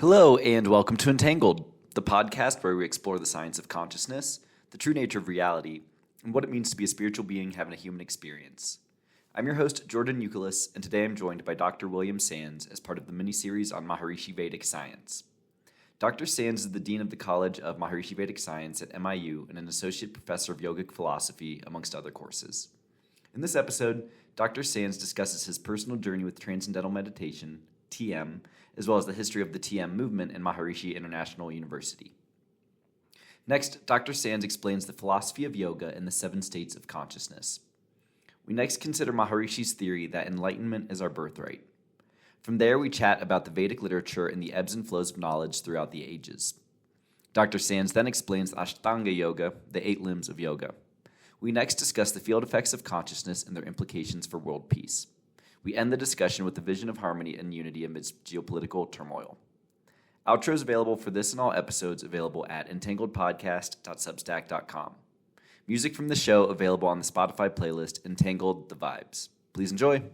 Hello, and welcome to Entangled, the podcast where we explore the science of consciousness, the true nature of reality, and what it means to be a spiritual being having a human experience. I'm your host, Jordan Euclid, and today I'm joined by Dr. William Sands as part of the mini-series on Maharishi Vedic Science. Dr. Sands is the Dean of the College of Maharishi Vedic Science at MIU and an Associate Professor of Yogic Philosophy, amongst other courses. In this episode, Dr. Sands discusses his personal journey with Transcendental Meditation, TM, as well as the history of the TM movement in Maharishi International University. Next, Dr. Sands explains the philosophy of yoga and the 7 states of consciousness. We next consider Maharishi's theory that enlightenment is our birthright. From there, we chat about the Vedic literature and the ebbs and flows of knowledge throughout the ages. Dr. Sands then explains Ashtanga Yoga, the 8 limbs of yoga. We next discuss the field effects of consciousness and their implications for world peace. We end the discussion with the vision of harmony and unity amidst geopolitical turmoil. Outros available for this and all episodes available at entangledpodcast.substack.com. Music from the show available on the Spotify playlist Entangled the Vibes. Please enjoy.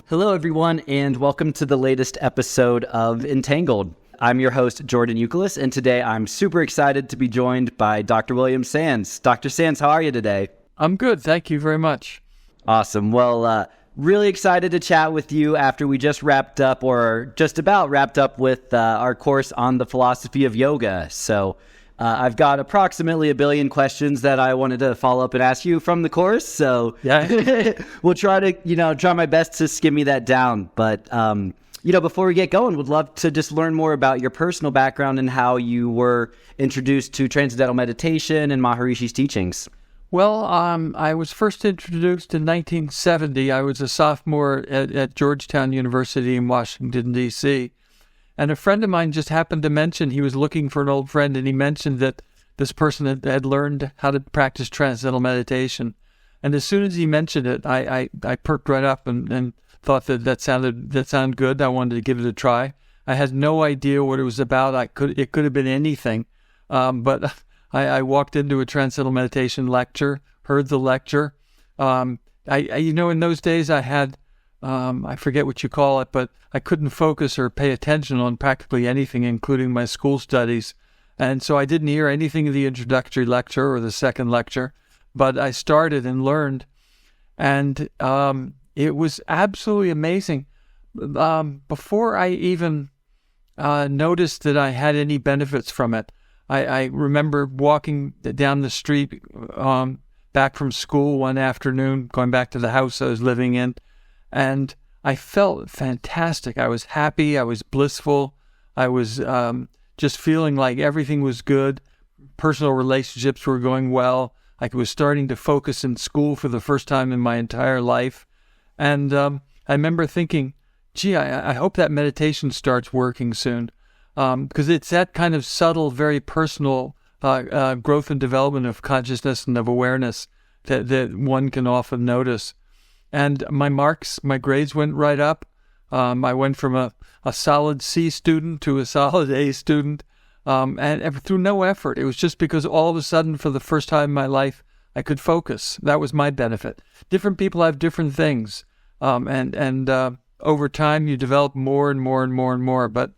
Hello, everyone, and welcome to the latest episode of Entangled. I'm your host, Jordan Euclid, and today I'm super excited to be joined by Dr. William Sands. Dr. Sands, how are you today? I'm good. Thank you very much. Awesome. Well, really excited to chat with you after we just wrapped up, or just about wrapped up with our course on the philosophy of yoga. So I've got approximately 1 billion questions that I wanted to follow up and ask you from the course. So yeah, we'll try to, try my best to skim that down. But, before we get going, would love to just learn more about your personal background and how you were introduced to Transcendental Meditation and Maharishi's teachings. Well, I was first introduced in 1970. I was a sophomore at Georgetown University in Washington, D.C., and a friend of mine just happened to mention he was looking for an old friend, and he mentioned that this person had learned how to practice Transcendental Meditation. And as soon as he mentioned it, I perked right up and thought that sounded good. I wanted to give it a try. I had no idea what it was about. It could have been anything, but I walked into a Transcendental Meditation lecture, heard the lecture. In those days I had I forget what you call it, but I couldn't focus or pay attention on practically anything, including my school studies. And so I didn't hear anything of the introductory lecture or the second lecture, but I started and learned. And it was absolutely amazing. Before I even noticed that I had any benefits from it, I remember walking down the street back from school one afternoon, going back to the house I was living in, and I felt fantastic. I was happy. I was blissful. I was just feeling like everything was good. Personal relationships were going well. I was starting to focus in school for the first time in my entire life. And I remember thinking, gee, I hope that meditation starts working soon. Because it's that kind of subtle, very personal growth and development of consciousness and of awareness that one can often notice. And my grades went right up. I went from a solid C student to a solid A student, and through no effort. It was just because all of a sudden, for the first time in my life, I could focus. That was my benefit. Different people have different things, and over time, you develop more and more and more and more. But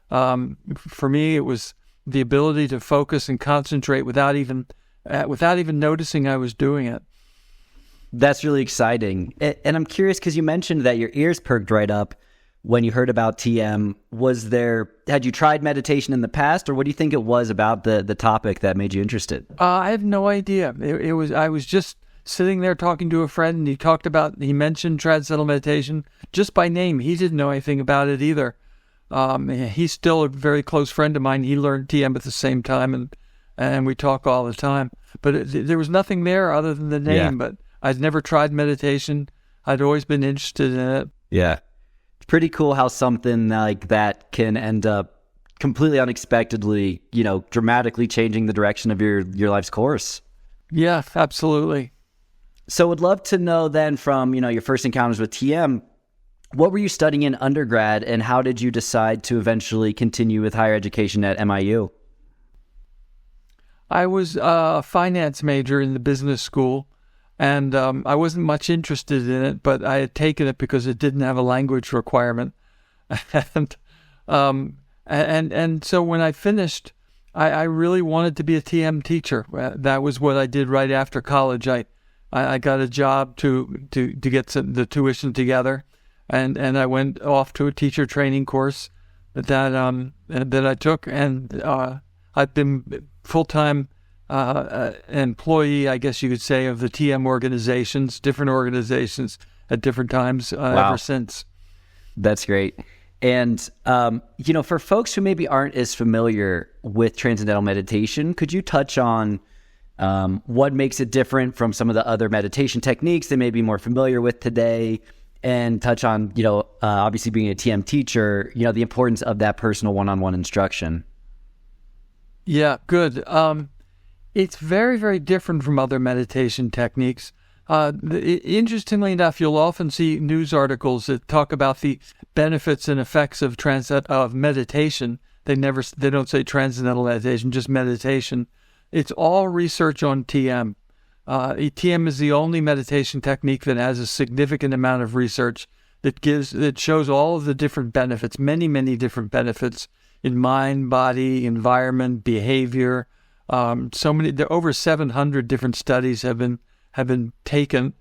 for me, it was the ability to focus and concentrate without even noticing I was doing it. That's really exciting. And I'm curious because you mentioned that your ears perked right up when you heard about TM. Had you tried meditation in the past, or what do you think it was about the topic that made you interested? I have no idea. I was just sitting there talking to a friend, and he mentioned Transcendental Meditation just by name. He didn't know anything about it either. He's still a very close friend of mine. He learned TM at the same time, and we talk all the time. But there was nothing there other than the name, yeah. But I'd never tried meditation. I'd always been interested in it. Yeah. It's pretty cool how something like that can end up completely unexpectedly, dramatically changing the direction of your life's course. Yeah, absolutely. So would love to know then from, your first encounters with TM, what were you studying in undergrad, and how did you decide to eventually continue with higher education at MIU? I was a finance major in the business school, and I wasn't much interested in it, but I had taken it because it didn't have a language requirement. And so when I finished, I really wanted to be a TM teacher. That was what I did right after college. I got a job to get the tuition together, and I went off to a teacher training course that I took, and I've been full-time employee, I guess you could say, of the TM organizations, different organizations at different times ever since. That's great. And, for folks who maybe aren't as familiar with transcendental meditation, could you touch on what makes it different from some of the other meditation techniques they may be more familiar with today, and touch on, obviously being a TM teacher, the importance of that personal one-on-one instruction? Yeah, good. It's very, very different from other meditation techniques. Interestingly enough, you'll often see news articles that talk about the benefits and effects of meditation. They don't say transcendental meditation, just meditation. It's all research on TM. TM is the only meditation technique that has a significant amount of research that shows all of the different benefits, many, many different benefits in mind, body, environment, behavior. There are over 700 different studies have been done,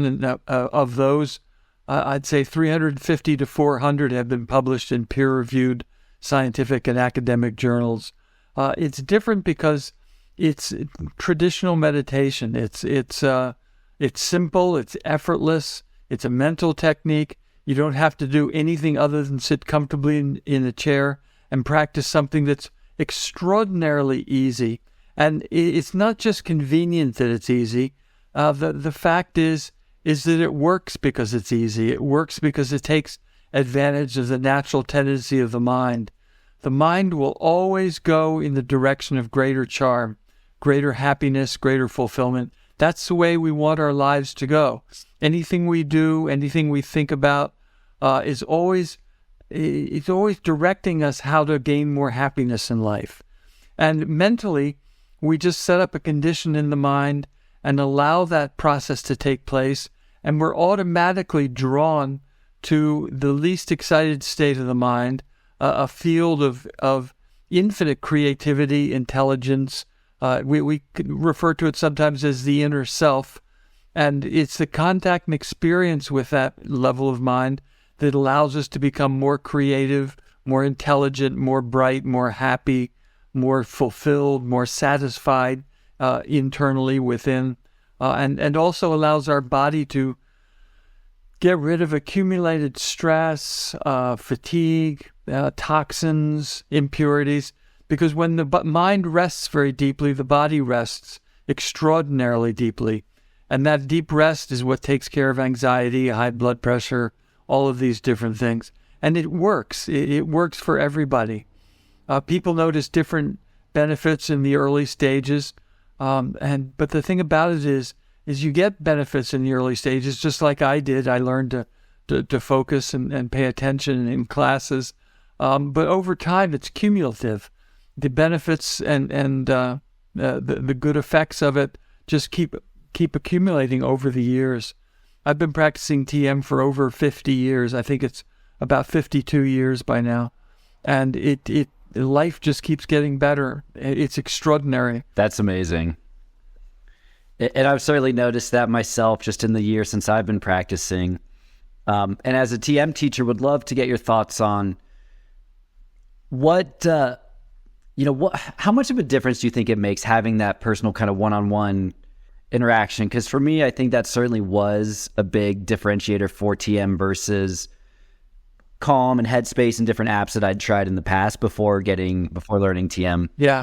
and of those, I'd say 350 to 400 have been published in peer-reviewed scientific and academic journals. It's different because it's traditional meditation. It's simple. It's effortless. It's a mental technique. You don't have to do anything other than sit comfortably in a chair and practice something that's extraordinarily easy. And it's not just convenient that it's easy. The fact is that it works because it's easy. It works because it takes advantage of the natural tendency of the mind. The mind will always go in the direction of greater charm, greater happiness, greater fulfillment. That's the way we want our lives to go. Anything we do, anything we think about, is always directing us how to gain more happiness in life. And mentally, we just set up a condition in the mind and allow that process to take place, and we're automatically drawn to the least excited state of the mind, a field of infinite creativity, intelligence. We could refer to it sometimes as the inner self, and it's the contact and experience with that level of mind that allows us to become more creative, more intelligent, more bright, more happy, more fulfilled, more satisfied internally within, and also allows our body to get rid of accumulated stress, fatigue, toxins, impurities, because when the mind rests very deeply, the body rests extraordinarily deeply. And that deep rest is what takes care of anxiety, high blood pressure, all of these different things. And it works. It works for everybody. People notice different benefits in the early stages. But the thing about it is you get benefits in the early stages, just like I did. I learned to focus and pay attention in classes. But over time, it's cumulative. The benefits and the good effects of it just keep accumulating over the years. I've been practicing TM for over 50 years. I think it's about 52 years by now. And life just keeps getting better. It's extraordinary. That's amazing. And I've certainly noticed that myself just in the year since I've been practicing. And as a TM teacher, would love to get your thoughts on how much of a difference do you think it makes having that personal kind of one-on-one interaction? Because for me, I think that certainly was a big differentiator for TM versus Calm and Headspace and different apps that I'd tried in the past before learning TM. Yeah.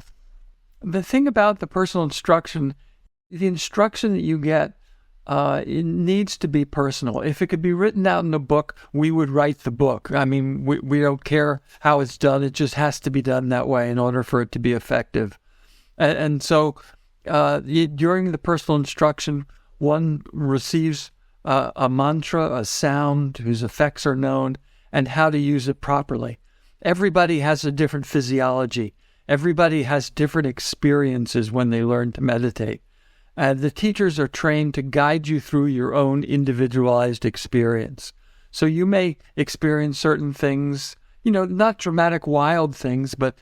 The thing about the personal instruction, the instruction that you get, it needs to be personal. If it could be written out in a book, we would write the book. I mean, we don't care how it's done. It just has to be done that way in order for it to be effective. And so during the personal instruction, one receives a mantra, a sound, whose effects are known, and how to use it properly. Everybody has a different physiology. Everybody has different experiences when they learn to meditate. And the teachers are trained to guide you through your own individualized experience. So you may experience certain things, not dramatic, wild things, but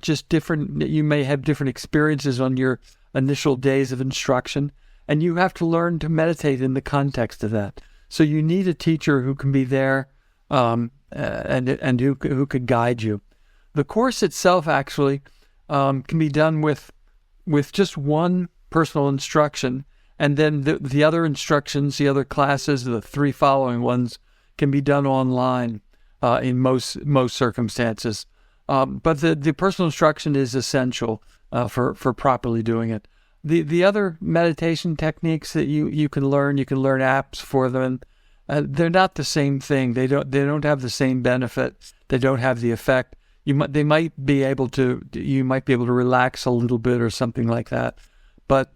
just different. You may have different experiences on your initial days of instruction, and you have to learn to meditate in the context of that. So you need a teacher who can be there and who could guide you. The course itself actually can be done with just one personal instruction, and then the other instructions, the other classes, the 3 following ones, can be done online in most circumstances. But the personal instruction is essential for properly doing it. The other meditation techniques that you can learn apps for them. They're not the same thing. They don't have the same benefit. They don't have the effect. You might be able to relax a little bit or something like that. But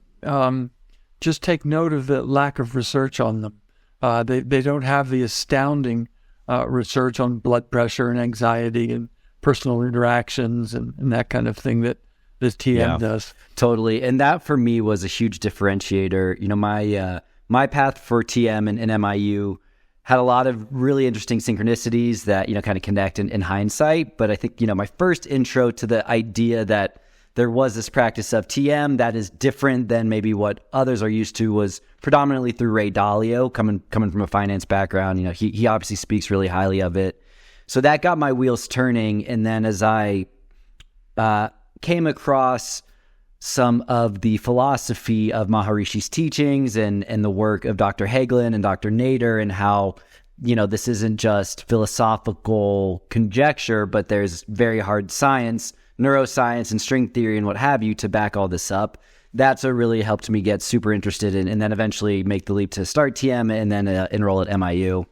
just take note of the lack of research on them. They don't have the astounding research on blood pressure and anxiety and personal interactions and that kind of thing that this TM does. Totally. And that for me was a huge differentiator. My path for TM and MIU had a lot of really interesting synchronicities that, kind of connect in hindsight. But I think, my first intro to the idea that there was this practice of TM that is different than maybe what others are used to was predominantly through Ray Dalio, coming from a finance background. He obviously speaks really highly of it. So that got my wheels turning. And then as I came across some of the philosophy of Maharishi's teachings and the work of Dr. Hagelin and Dr. Nader, and how, this isn't just philosophical conjecture, but there's very hard science, neuroscience and string theory and what have you to back all this up. That's what really helped me get super interested in, and then eventually make the leap to start TM and then enroll at MIU.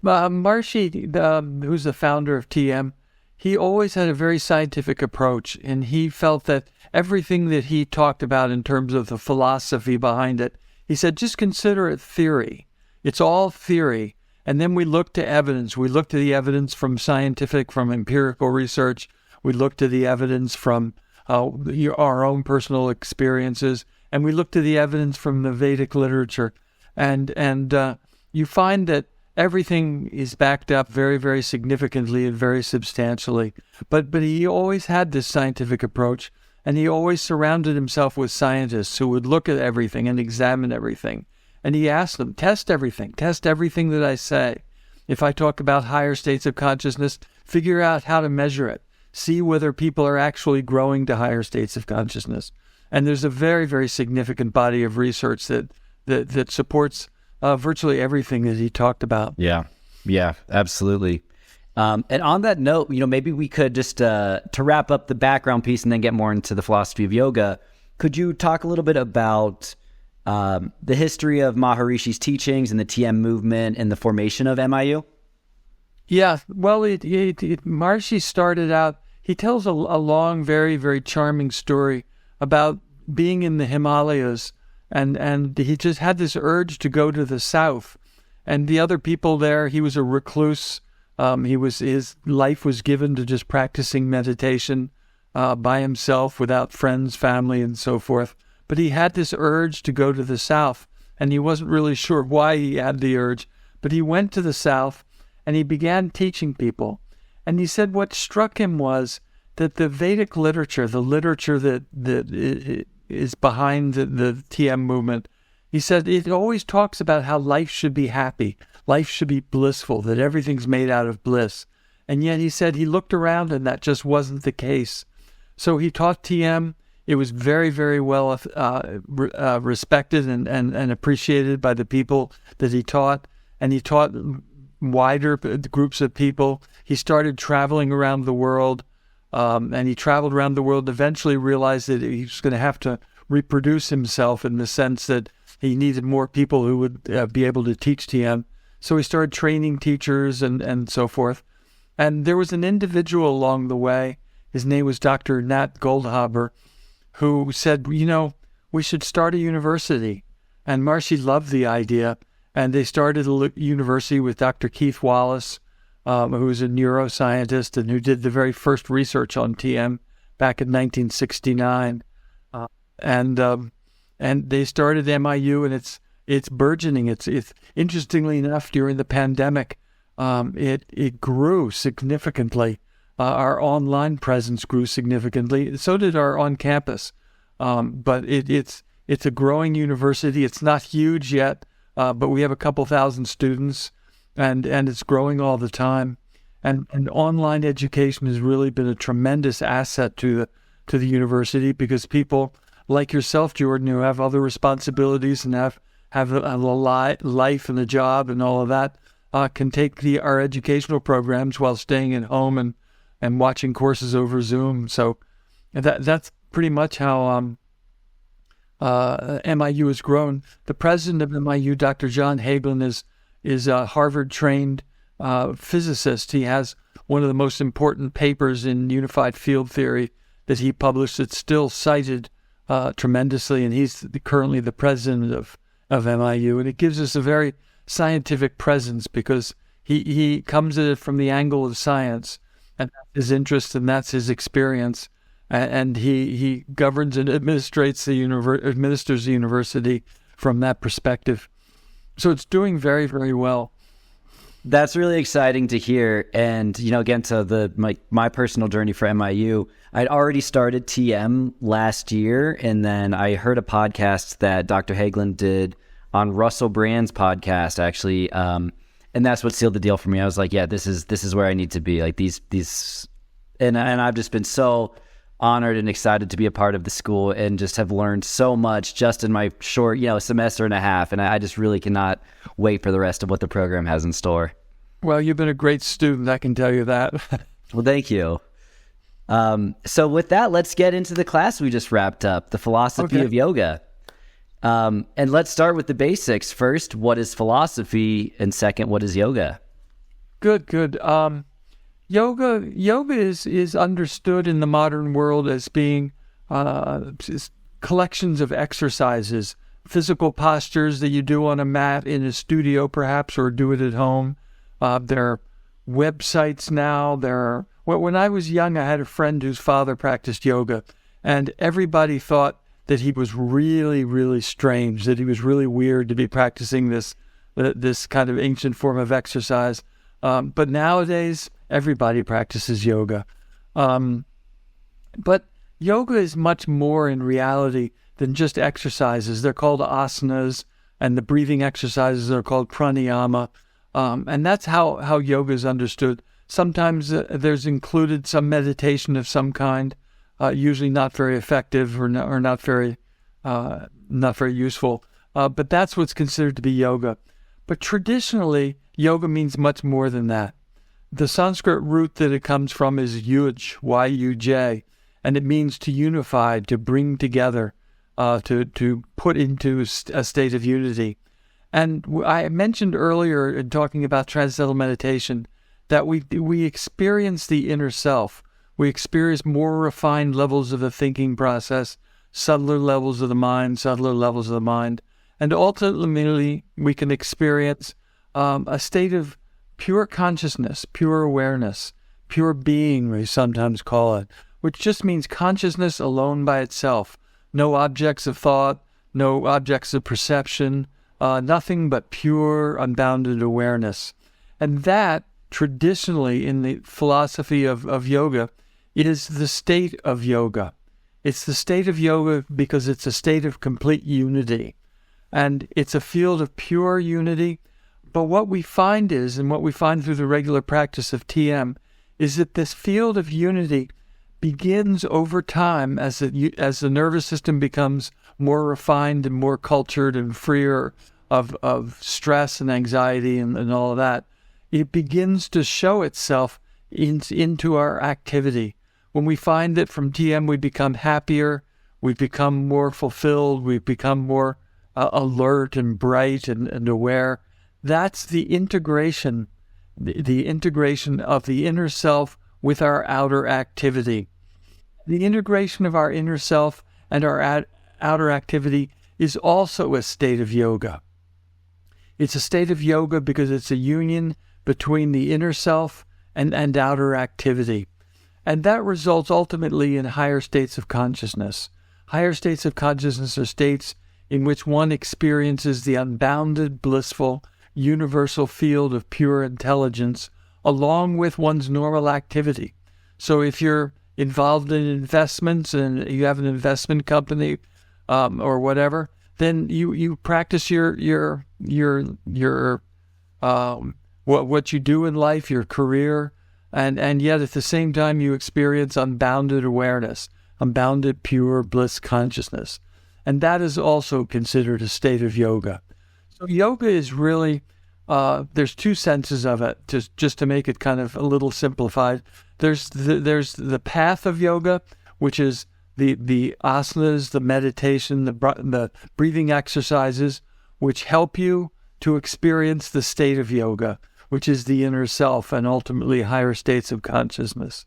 Maharishi, who's the founder of TM, he always had a very scientific approach, and he felt that everything that he talked about in terms of the philosophy behind it, he said, just consider it theory. It's all theory. And then we look to evidence. We look to the evidence from empirical research. We look to the evidence from our own personal experiences, and we look to the evidence from the Vedic literature. And you find that everything is backed up very, very significantly and very substantially. But he always had this scientific approach, and he always surrounded himself with scientists who would look at everything and examine everything. And he asked them, test everything that I say. If I talk about higher states of consciousness, figure out how to measure it. See whether people are actually growing to higher states of consciousness. And there's a very, very significant body of research that supports virtually everything that he talked about. Yeah, absolutely. And on that note, maybe we could just, to wrap up the background piece and then get more into the philosophy of yoga, could you talk a little bit about the history of Maharishi's teachings and the TM movement and the formation of MIU? Yeah, well, Maharishi started out, he tells a long, very, very charming story about being in the Himalayas, and he just had this urge to go to the south. And the other people there, he was a recluse. His life was given to just practicing meditation by himself, without friends, family, and so forth. But he had this urge to go to the south, and he wasn't really sure why he had the urge. But he went to the south, and he began teaching people. And he said what struck him was that the Vedic literature, the literature that is behind the TM movement, he said it always talks about how life should be happy, life should be blissful, that everything's made out of bliss. And yet he said he looked around and that just wasn't the case. So he taught TM. It was very, very well respected and appreciated by the people that he taught. And he taught wider groups of people. He started traveling around the world, and he traveled around the world, eventually realized that he was going to have to reproduce himself in the sense that he needed more people who would be able to teach TM. So he started training teachers and so forth. And there was an individual along the way, his name was Dr. Nat Goldhaber, who said, we should start a university. And Maharishi loved the idea. And they started a university with Dr. Keith Wallace, who's a neuroscientist and who did the very first research on TM back in 1969. And they started MIU, and it's burgeoning. It's interestingly enough, during the pandemic, it grew significantly. Our online presence grew significantly. So did our on-campus. But it's a growing university. It's not huge yet, but we have a couple thousand students, and it's growing all the time. And online education has really been a tremendous asset to the university, because people like yourself, Jordan, who have other responsibilities and have a life and a job and all of that, can take our educational programs while staying at home and watching courses over Zoom. So that's pretty much how MIU has grown. The president of MIU, Dr. John Hagelin, is a Harvard-trained physicist. He has one of the most important papers in unified field theory that he published. It's still cited tremendously, and he's currently the president of MIU. And it gives us a very scientific presence, because he comes at it from the angle of science, and that's his interest, and that's his experience. And he governs and administers the university from that perspective. So it's doing very, very well. That's really exciting to hear. And, again, to my personal journey for MIU, I'd already started TM last year, and then I heard a podcast that Dr. Hagelin did on Russell Brand's podcast, actually. And that's what sealed the deal for me. I was like, yeah, this is where I need to be. Like these, and I've just been so honored and excited to be a part of the school, and just have learned so much just in my short, semester and a half. And I just really cannot wait for the rest of what the program has in store. Well, you've been a great student, I can tell you that. Well, thank you. So with that, let's get into the class we just wrapped up, the philosophy of yoga. And let's start with the basics. First, what is philosophy? And second, what is yoga? Good. Yoga is understood in the modern world as being collections of exercises, physical postures that you do on a mat in a studio perhaps, or do it at home. There are websites now. When I was young, I had a friend whose father practiced yoga, and everybody thought that he was really, really strange, that he was really weird to be practicing this kind of ancient form of exercise. But nowadays, everybody practices yoga. But yoga is much more in reality than just exercises. They're called asanas, and the breathing exercises are called pranayama. And that's how yoga is understood. Sometimes there's included some meditation of some kind, usually not very effective or not very useful. But that's what's considered to be yoga. But traditionally, yoga means much more than that. The Sanskrit root that it comes from is yuj, Y-U-J, and it means to unify, to bring together, to put into a state of unity. And I mentioned earlier in talking about transcendental meditation that we experience the inner self. We experience more refined levels of the thinking process, subtler levels of the mind, and ultimately we can experience a state of pure consciousness, pure awareness, pure being, we sometimes call it, which just means consciousness alone by itself. No objects of thought, no objects of perception, nothing but pure, unbounded awareness. And that, traditionally, in the philosophy of yoga, is the state of yoga. It's the state of yoga because it's a state of complete unity. And it's a field of pure unity. But what we find is, and what we find through the regular practice of TM, is that this field of unity begins over time as the nervous system becomes more refined and more cultured and freer of stress and anxiety and all of that. It begins to show itself into our activity. When we find that from TM we become happier, we become more fulfilled, we become more alert and bright and aware. That's the integration, the integration of the inner self with our outer activity. The integration of our inner self and our outer activity is also a state of yoga. It's a state of yoga because it's a union between the inner self and outer activity. And that results ultimately in higher states of consciousness. Higher states of consciousness are states in which one experiences the unbounded, blissful, universal field of pure intelligence along with one's normal activity. So if you're involved in investments and you have an investment company or whatever, then you practice your what you do in life, your career, and yet at the same time you experience unbounded awareness, unbounded pure bliss consciousness. And that is also considered a state of yoga. So yoga is really, there's two senses of it, just to make it kind of a little simplified. There's the path of yoga, which is the asanas, the meditation, the breathing exercises, which help you to experience the state of yoga, which is the inner self and ultimately higher states of consciousness.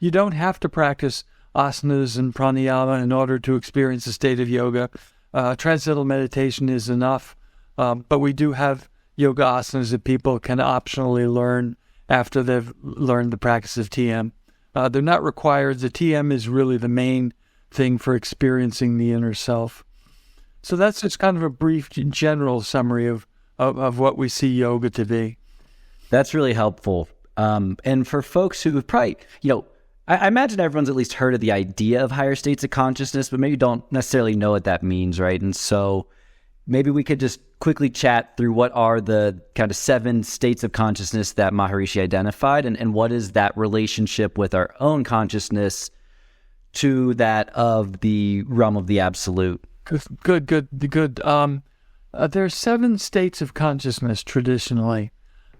You don't have to practice asanas and pranayama in order to experience a state of yoga. Transcendental meditation is enough, but we do have yoga asanas that people can optionally learn after they've learned the practice of TM. They're not required. The TM is really the main thing for experiencing the inner self. So that's just kind of a brief general summary of what we see yoga to be. That's really helpful. And for folks who have probably, I imagine everyone's at least heard of the idea of higher states of consciousness, but maybe don't necessarily know what that means, right? And so maybe we could just quickly chat through what are the kind of 7 states of consciousness that Maharishi identified, and what is that relationship with our own consciousness to that of the realm of the absolute. Good. There's 7 states of consciousness traditionally.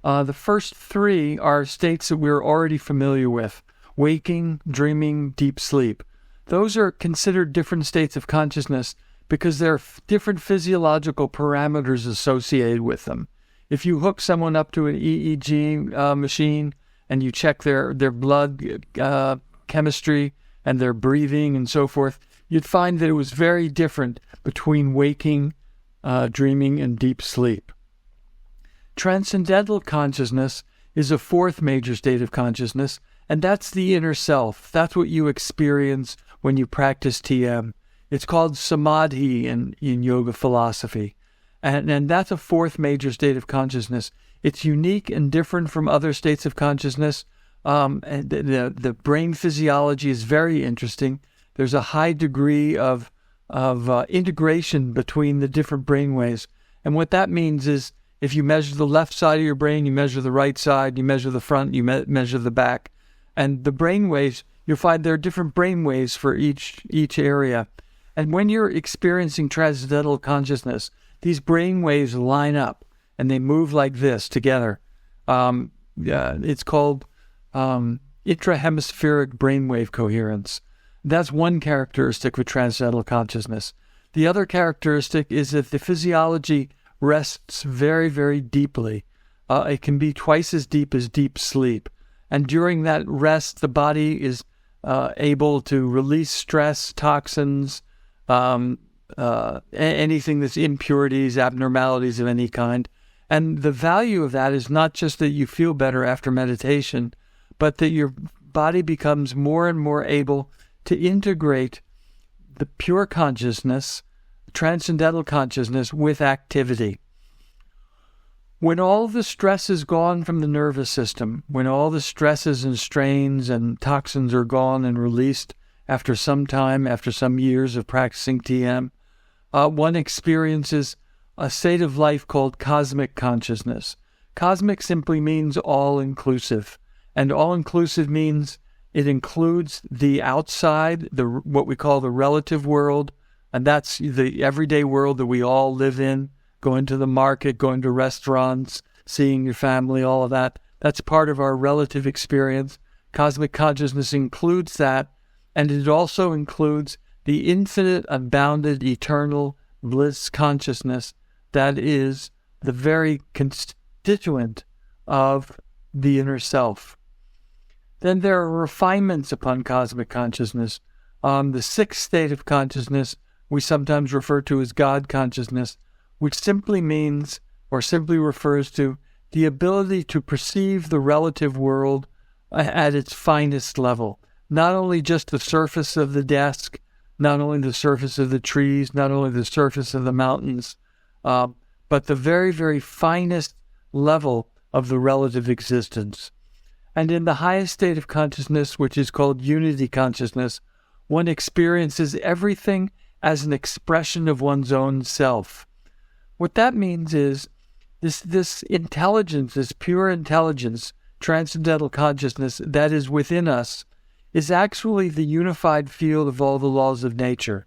The first 3 are states that we're already familiar with: waking, dreaming, deep sleep. Those are considered different states of consciousness because there are different physiological parameters associated with them. If you hook someone up to an EEG machine and you check their blood chemistry and their breathing and so forth, you'd find that it was very different between waking, dreaming, and deep sleep. Transcendental consciousness is a 4th major state of consciousness, and that's the inner self. That's what you experience when you practice TM. It's called samadhi in yoga philosophy. And that's a 4th major state of consciousness. It's unique and different from other states of consciousness. And the brain physiology is very interesting. There's a high degree of integration between the different brain waves. And what that means is if you measure the left side of your brain, you measure the right side, you measure the front, you measure the back. And the brain waves, you'll find there are different brain waves for each area. And when you're experiencing transcendental consciousness, these brain waves line up and they move like this together. It's called intrahemispheric brainwave coherence. That's one characteristic of transcendental consciousness. The other characteristic is that the physiology rests very, very deeply. It can be twice as deep as deep sleep. And during that rest, the body is able to release stress, toxins, anything that's impurities, abnormalities of any kind. And the value of that is not just that you feel better after meditation, but that your body becomes more and more able to integrate the pure consciousness, transcendental consciousness, with activity. When all the stress is gone from the nervous system, when all the stresses and strains and toxins are gone and released after some time, after some years of practicing TM, one experiences a state of life called cosmic consciousness. Cosmic simply means all-inclusive, and all-inclusive means it includes the outside, what we call the relative world, and that's the everyday world that we all live in, going to the market, going to restaurants, seeing your family, all of that. That's part of our relative experience. Cosmic consciousness includes that, and it also includes the infinite, unbounded, eternal bliss consciousness that is the very constituent of the inner self. Then there are refinements upon cosmic consciousness. The 6th state of consciousness we sometimes refer to as God consciousness, which simply means or simply refers to the ability to perceive the relative world at its finest level. Not only just the surface of the desk, not only the surface of the trees, not only the surface of the mountains, but the very, very finest level of the relative existence. And in the highest state of consciousness, which is called unity consciousness, one experiences everything as an expression of one's own self. What that means is this intelligence, this pure intelligence, transcendental consciousness that is within us, is actually the unified field of all the laws of nature.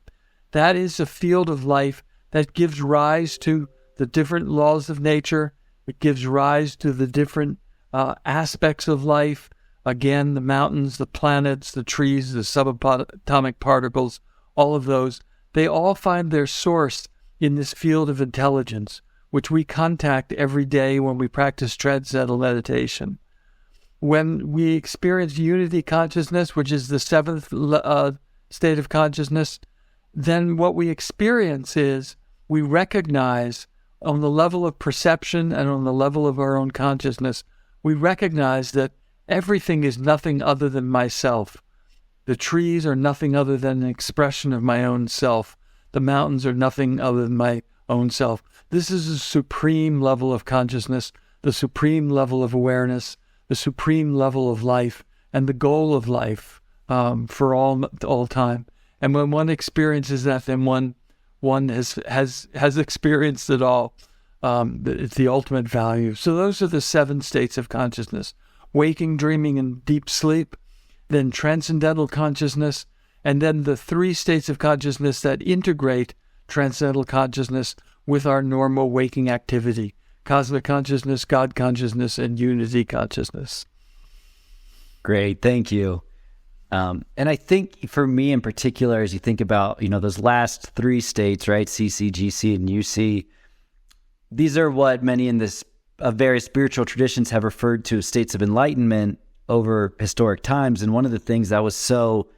That is a field of life that gives rise to the different laws of nature. It gives rise to the different aspects of life. Again, the mountains, the planets, the trees, the subatomic particles, all of those, they all find their source in this field of intelligence, which we contact every day when we practice transcendental meditation. When we experience unity consciousness, which is the seventh state of consciousness, then what we experience is we recognize on the level of perception and on the level of our own consciousness, we recognize that everything is nothing other than myself. The trees are nothing other than an expression of my own self. The mountains are nothing other than my own self. This is a supreme level of consciousness, the supreme level of awareness, the supreme level of life, and the goal of life for all time. And when one experiences that, then one has experienced it all. It's the ultimate value. So those are the 7 states of consciousness: waking, dreaming, and deep sleep, then transcendental consciousness, and then the 3 states of consciousness that integrate transcendental consciousness with our normal waking activity: cosmic consciousness, God consciousness, and unity consciousness. Great, thank you. And I think for me in particular, as you think about, those last 3 states, right, CC, GC, and UC, these are what many in this various spiritual traditions have referred to as states of enlightenment over historic times. And one of the things that was so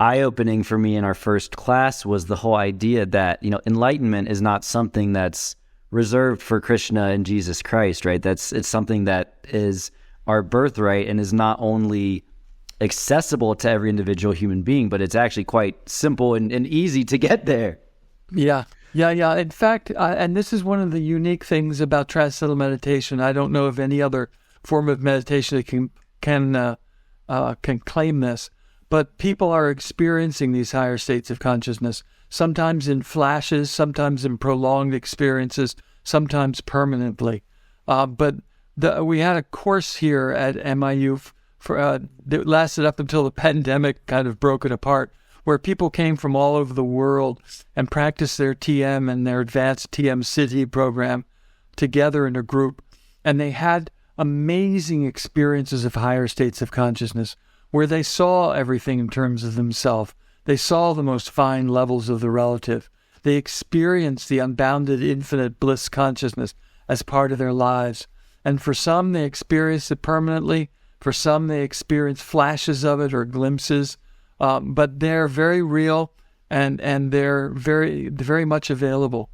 eye-opening for me in our first class was the whole idea that, enlightenment is not something that's reserved for Krishna and Jesus Christ, right? It's something that is our birthright and is not only accessible to every individual human being, but it's actually quite simple and easy to get there. Yeah. In fact, and this is one of the unique things about transcendental meditation. I don't know of any other form of meditation that can claim this, but people are experiencing these higher states of consciousness, sometimes in flashes, sometimes in prolonged experiences, sometimes permanently. But we had a course here at MIU that lasted up until the pandemic kind of broke it apart, where people came from all over the world and practiced their TM and their advanced TM City program together in a group. And they had amazing experiences of higher states of consciousness where they saw everything in terms of themselves. They saw the most fine levels of the relative. They experienced the unbounded infinite bliss consciousness as part of their lives. And for some, they experienced it permanently. For some, they experience flashes of it or glimpses. But they're very real and they're very, very much available.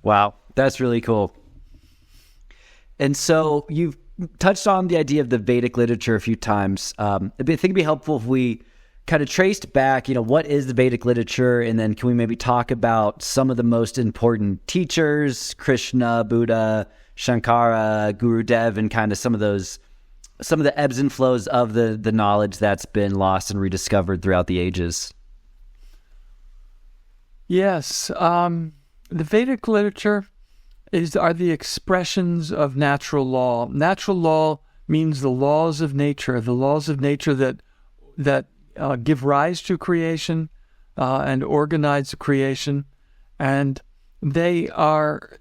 Wow, that's really cool. And so you've touched on the idea of the Vedic literature a few times. I think it'd be helpful if we kind of traced back, what is the Vedic literature? And then can we maybe talk about some of the most important teachers, Krishna, Buddha, Shankara, Gurudev, and kind of some of the ebbs and flows of the knowledge that's been lost and rediscovered throughout the ages? Yes. The Vedic literature are the expressions of natural law. Natural law means the laws of nature that give rise to creation and organize creation. And they are,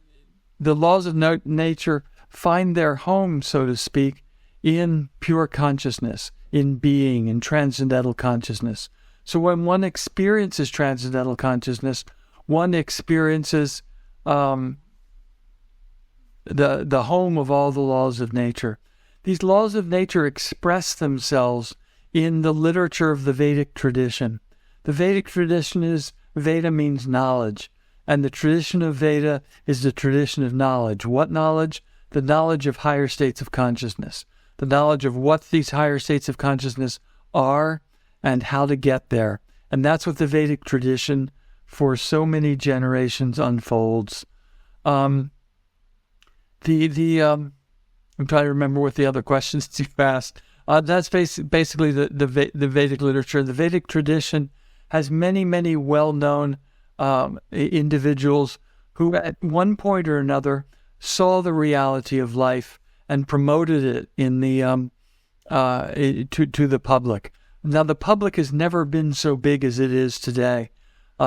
the laws of nature find their home, so to speak, in pure consciousness, in being, in transcendental consciousness. So when one experiences transcendental consciousness, one experiences the home of all the laws of nature. These laws of nature express themselves in the literature of the Vedic tradition. The Vedic tradition Veda means knowledge, And the tradition of Veda is the tradition of knowledge. What knowledge? The knowledge of higher states of consciousness, the knowledge of what these higher states of consciousness are and how to get there. And that's what the Vedic tradition for so many generations unfolds. I'm trying to remember what the other questions you asked. That's basically the Vedic literature. The Vedic tradition has many, many well-known individuals who at one point or another saw the reality of life and promoted it in the to the public. Now, the public has never been so big as it is today.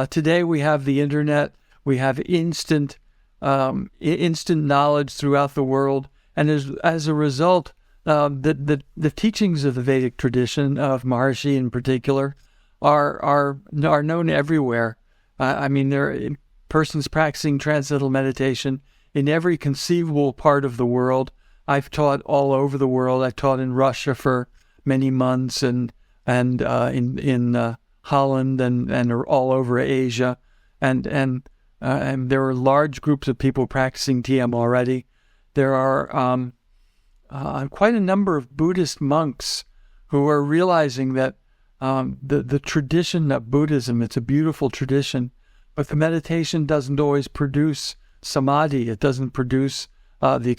Today we have the internet, we have instant knowledge throughout the world, and as a result, the teachings of the Vedic tradition of Maharishi in particular are known everywhere. I mean, there are persons practicing transcendental meditation in every conceivable part of the world. I've taught all over the world. I taught in Russia for many months, and in Holland and all over Asia, and there are large groups of people practicing TM already. There are quite a number of Buddhist monks who are realizing that the tradition of Buddhism, it's a beautiful tradition, but the meditation doesn't always produce samadhi. It doesn't produce the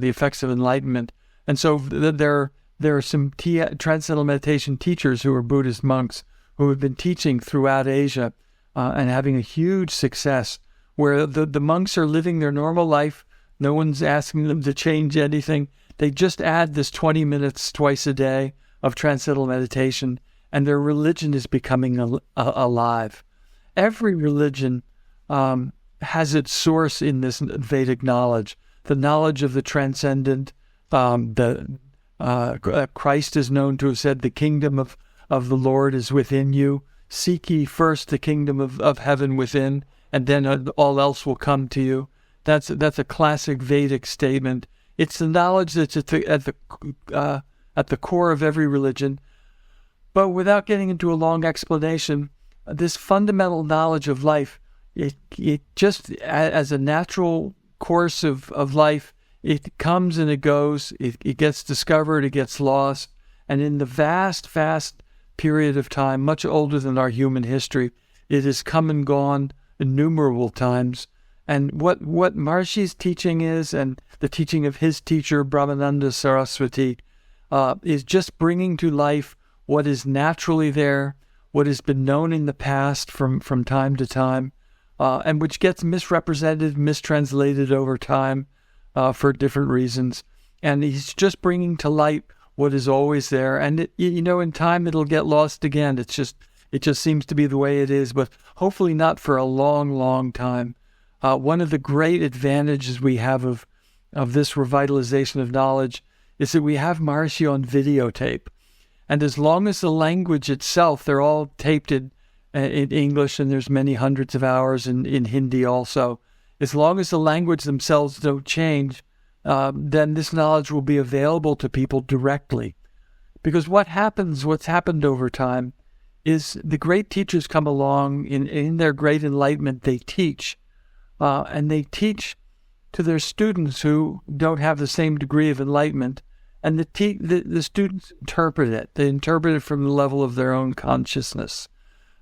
effects of enlightenment. And so there are some transcendental meditation teachers who are Buddhist monks who have been teaching throughout Asia and having a huge success, where the monks are living their normal life. No one's asking them to change anything. They just add this 20 minutes twice a day of transcendental meditation, and their religion is becoming alive. Every religion has its source in this Vedic knowledge, the knowledge of the transcendent. Christ is known to have said, "The kingdom of the Lord is within you. Seek ye first the kingdom of heaven within, and then all else will come to you." That's a classic Vedic statement. It's the knowledge that's at the core of every religion. But without getting into a long explanation, this fundamental knowledge of life, it just as a natural course of life, it comes and it goes. It gets discovered, it gets lost, and in the vast period of time, much older than our human history, it has come and gone innumerable times. And what Maharishi's teaching is, and the teaching of his teacher, Brahmananda Saraswati, is just bringing to life what is naturally there, what has been known in the past from time to time, and which gets misrepresented, mistranslated over time for different reasons. And he's just bringing to light what is always there. And, in time it'll get lost again. It just seems to be the way it is, but hopefully not for a long, long time. One of the great advantages we have of this revitalization of knowledge is that we have Maharishi on videotape. And as long as the language itself, they're all taped in English, and there's many hundreds of hours in Hindi also. As long as the language themselves don't change, then this knowledge will be available to people directly. Because what's happened over time is the great teachers come along in their great enlightenment, they teach. And they teach to their students who don't have the same degree of enlightenment, and the students interpret it. They interpret it from the level of their own consciousness.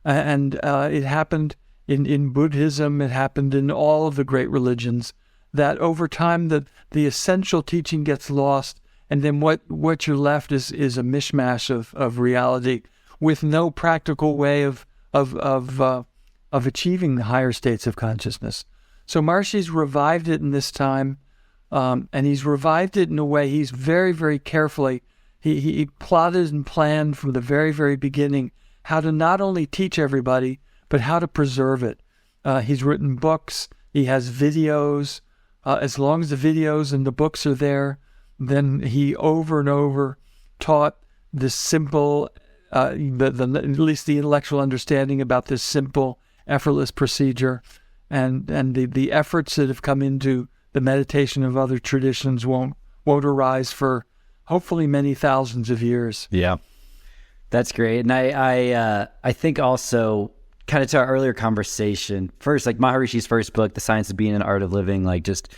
And it happened in Buddhism, it happened in all of the great religions, that over time the essential teaching gets lost, and then what you're left is a mishmash of reality with no practical way of achieving the higher states of consciousness. So Maharishi's revived it in this time, and he's revived it in a way he's very, very carefully. He plotted and planned from the very, very beginning how to not only teach everybody, but how to preserve it. He's written books, he has videos. As long as the videos and the books are there, then he over and over taught this simple, at least the intellectual understanding about this simple, effortless procedure. And the efforts that have come into the meditation of other traditions won't arise for hopefully many thousands of years. Yeah, that's great. And I think also kind of to our earlier conversation, first, like Maharishi's first book, The Science of Being and Art of Living, like just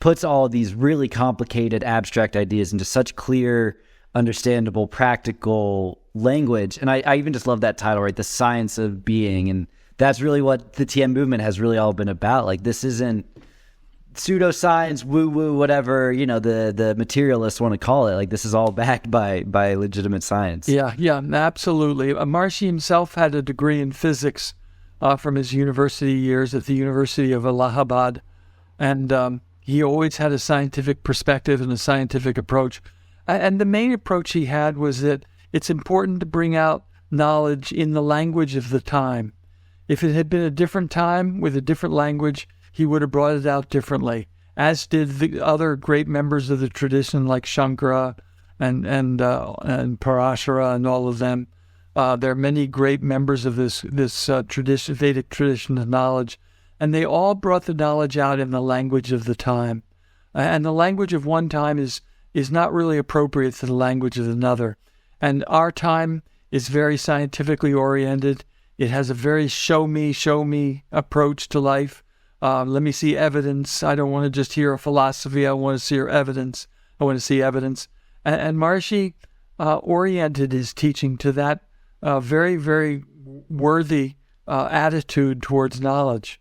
puts all these really complicated abstract ideas into such clear, understandable, practical language. And I even just love that title, right? The Science of Being. And that's really what the TM movement has really all been about. Like, this isn't pseudoscience, woo-woo, whatever, the materialists want to call it. Like, this is all backed by legitimate science. Yeah, absolutely. Maharishi himself had a degree in physics from his university years at the University of Allahabad. And he always had a scientific perspective and a scientific approach. And the main approach he had was that it's important to bring out knowledge in the language of the time. If it had been a different time with a different language, he would have brought it out differently, as did the other great members of the tradition like Shankara and Parashara and all of them. There are many great members of this tradition, Vedic tradition of knowledge, and they all brought the knowledge out in the language of the time. And the language of one time is not really appropriate to the language of another. And our time is very scientifically oriented. It has a very show me approach to life. Let me see evidence. I don't want to just hear a philosophy. I want to see evidence. I want to see evidence. And Maharishi oriented his teaching to that very, very worthy attitude towards knowledge.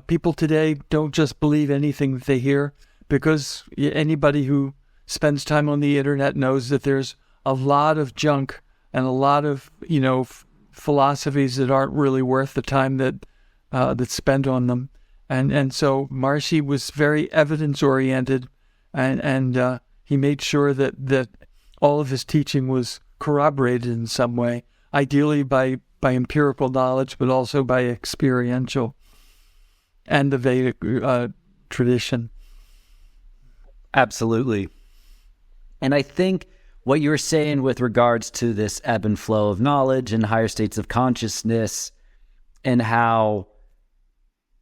People today don't just believe anything that they hear, because anybody who spends time on the internet knows that there's a lot of junk and a lot of, philosophies that aren't really worth the time that's spent on them. And so Maharishi was very evidence-oriented, and he made sure that all of his teaching was corroborated in some way, ideally by empirical knowledge, but also by experiential and the Vedic tradition. Absolutely. And I think what you were saying with regards to this ebb and flow of knowledge and higher states of consciousness, and how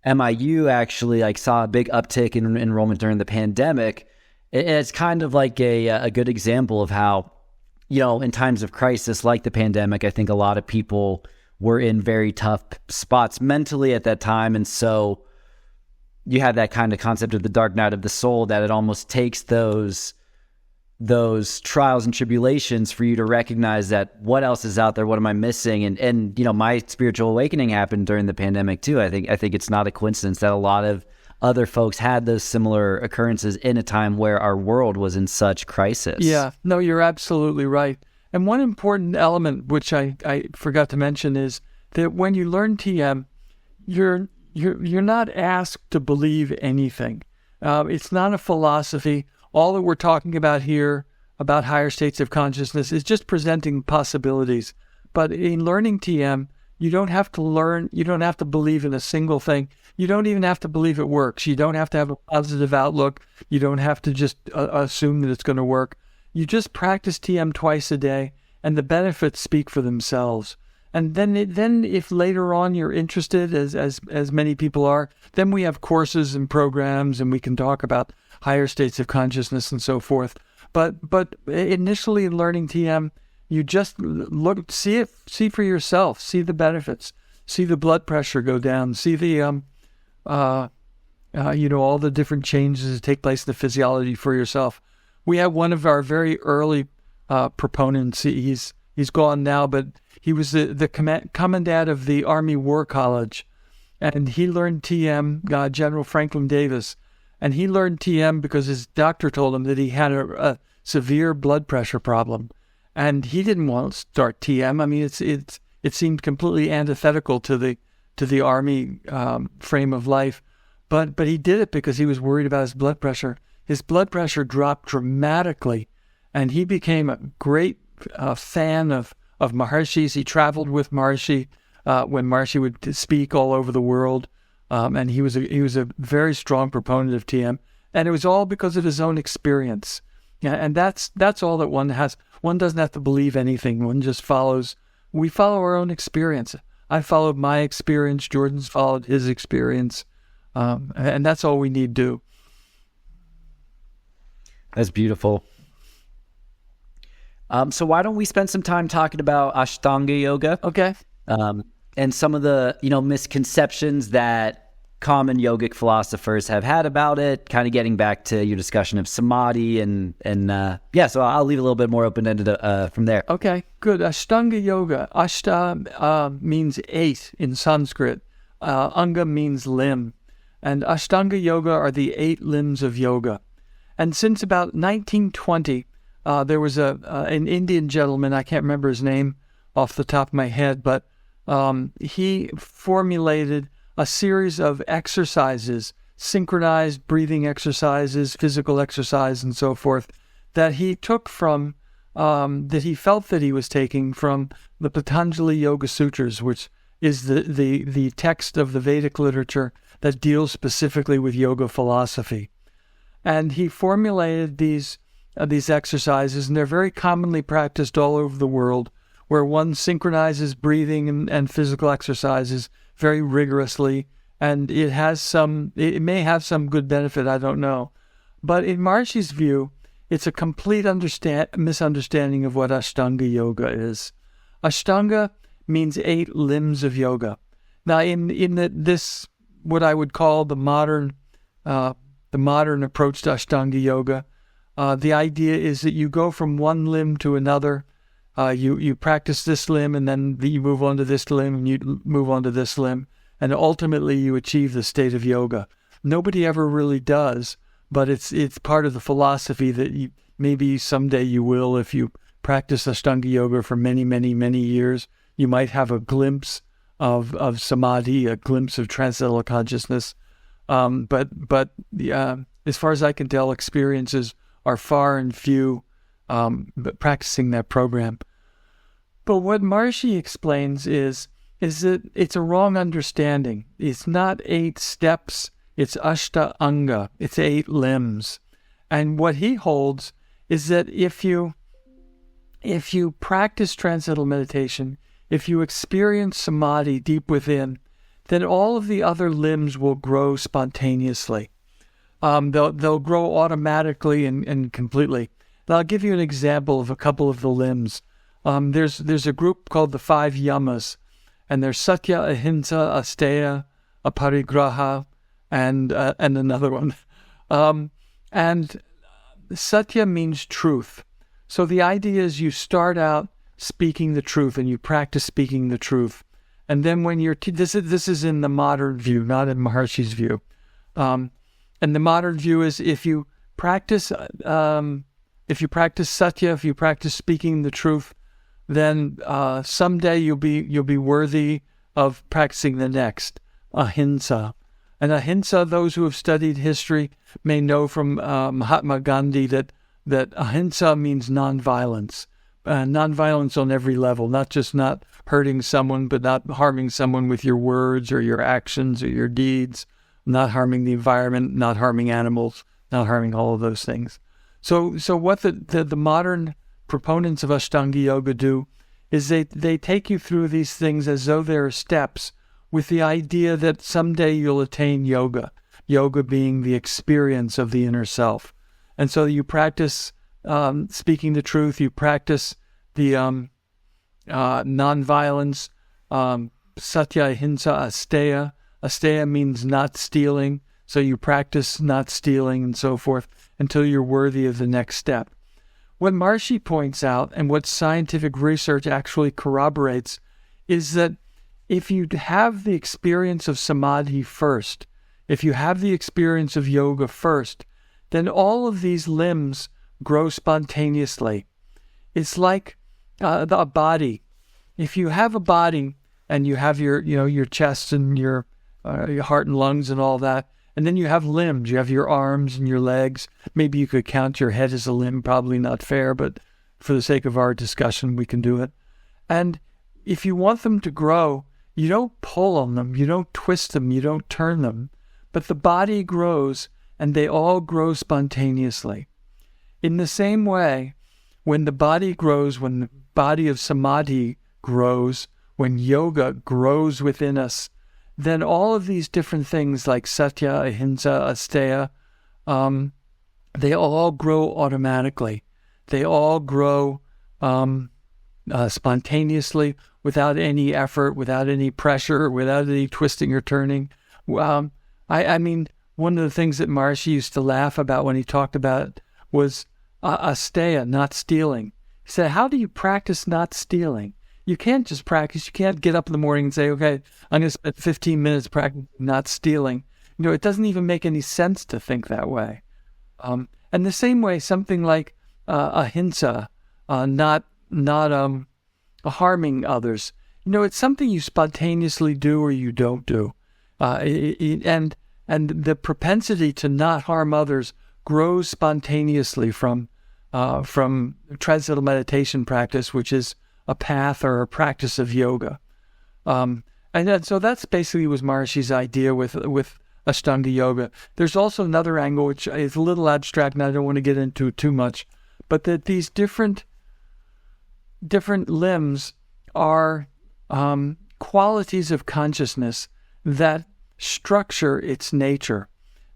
MIU actually saw a big uptick in enrollment during the pandemic, it's kind of like a good example of how, in times of crisis like the pandemic, I think a lot of people were in very tough spots mentally at that time. And so you have that kind of concept of the dark night of the soul, that it almost takes those trials and tribulations for you to recognize that what else is out there, what am I missing? And my spiritual awakening happened during the pandemic too. I think it's not a coincidence that a lot of other folks had those similar occurrences in a time where our world was in such crisis. Yeah, no, you're absolutely right. And one important element, which I forgot to mention, is that when you learn TM, you're not asked to believe anything. It's not a philosophy. All that we're talking about here about higher states of consciousness is just presenting possibilities. But in learning TM, you don't have to believe in a single thing. You don't even have to believe it works. You don't have to have a positive outlook. You don't have to just assume that it's going to work. You just practice TM twice a day, and the benefits speak for themselves. And then if later on you're interested, as many people are, then we have courses and programs, and we can talk about higher states of consciousness and so forth. But initially in learning TM, you just see for yourself, see the benefits, see the blood pressure go down, see the all the different changes that take place in the physiology for yourself. We have one of our very early proponents. He's gone now, but he was the commandant of the Army War College, and he learned TM, General Franklin Davis. And he learned TM because his doctor told him that he had a severe blood pressure problem. And he didn't want to start TM. I mean, it seemed completely antithetical to the Army frame of life. But he did it because he was worried about his blood pressure. His blood pressure dropped dramatically, and he became a great fan of Maharishi's. He traveled with Maharishi when Maharishi would speak all over the world. And he was a very strong proponent of TM, and it was all because of his own experience. Yeah, and that's all that one has. One doesn't have to believe anything. One just follows. We follow our own experience. I followed my experience. Jordan's followed his experience, and that's all we need to do. That's beautiful. So why don't we spend some time talking about Ashtanga yoga? Okay. and some of the, misconceptions that common yogic philosophers have had about it, kind of getting back to your discussion of samadhi and so I'll leave it a little bit more open-ended from there. Okay, good. Ashtanga yoga. Ashta means 8 in Sanskrit. Anga means limb. And Ashtanga yoga are the 8 limbs of yoga. And since about 1920, there was an Indian gentleman, I can't remember his name off the top of my head, but he formulated a series of exercises, synchronized breathing exercises, physical exercise, and so forth, that he took from, that he felt that he was taking from the Patanjali Yoga Sutras, which is the text of the Vedic literature that deals specifically with yoga philosophy. And he formulated these exercises, and they're very commonly practiced all over the world, where one synchronizes breathing and physical exercises very rigorously, and it may have some good benefit, I don't know. But in Maharshi's view, it's a complete misunderstanding of what Ashtanga yoga is. Ashtanga means 8 limbs of yoga. Now, in this, what I would call the modern approach to Ashtanga yoga, the idea is that you go from one limb to another. You practice this limb, and then you move on to this limb, and you move on to this limb, and ultimately you achieve the state of yoga. Nobody ever really does, but it's part of the philosophy that maybe someday you will. If you practice Ashtanga yoga for many, many, many years, you might have a glimpse of samadhi, a glimpse of transcendental consciousness. But as far as I can tell, experiences are far and few practicing that program. But what Maharshi explains is that it's a wrong understanding. It's not 8 steps, it's ashta anga, it's 8 limbs. And what he holds is that if you practice transcendental meditation, if you experience samadhi deep within, then all of the other limbs will grow spontaneously. They'll grow automatically and completely. Now, I'll give you an example of a couple of the limbs. There's a group called the 5 yamas, and there's satya, ahimsa, asteya, aparigraha, and another one. And satya means truth. So the idea is you start out speaking the truth, and you practice speaking the truth. And then when you're this is in the modern view, not in Maharshi's view. And the modern view is if you practice satya, if you practice speaking the truth, then someday you'll be worthy of practicing the next, ahimsa. And ahimsa, those who have studied history may know from Mahatma Gandhi that ahimsa means nonviolence. Nonviolence on every level, not just not hurting someone, but not harming someone with your words or your actions or your deeds, not harming the environment, not harming animals, not harming all of those things. So what the modern proponents of Ashtanga yoga do is they take you through these things as though they're steps, with the idea that someday you'll attain yoga being the experience of the inner self. And so you practice speaking the truth, you practice the nonviolence, satya, ahimsa, asteya. Asteya means not stealing, so you practice not stealing and so forth until you're worthy of the next step. What Maharshi points out, and what scientific research actually corroborates, is that if you have the experience of samadhi first, if you have the experience of yoga first, then all of these limbs grow spontaneously. It's like a body. If you have a body and you have your chest and your heart and lungs and all that, and then you have limbs, you have your arms and your legs. Maybe you could count your head as a limb, probably not fair, but for the sake of our discussion, we can do it. And if you want them to grow, you don't pull on them, you don't twist them, you don't turn them, but the body grows and they all grow spontaneously. In the same way, when the body grows, when the body of samadhi grows, when yoga grows within us, then all of these different things like satya, ahimsa, asteya, they all grow automatically. They all grow spontaneously without any effort, without any pressure, without any twisting or turning. I mean, one of the things that Maharishi used to laugh about when he talked about it was asteya, not stealing. He said, how do you practice not stealing? You can't just practice. You can't get up in the morning and say, okay, I'm going to spend 15 minutes practicing not stealing. It doesn't even make any sense to think that way. And the same way, something like ahimsa, not harming others. It's something you spontaneously do or you don't do. And the propensity to not harm others grows spontaneously from transcendental meditation practice, which is a path or a practice of yoga. So that's basically was Maharishi's idea with Ashtanga yoga. There's also another angle, which is a little abstract and I don't want to get into too much, but that these different limbs are qualities of consciousness that structure its nature.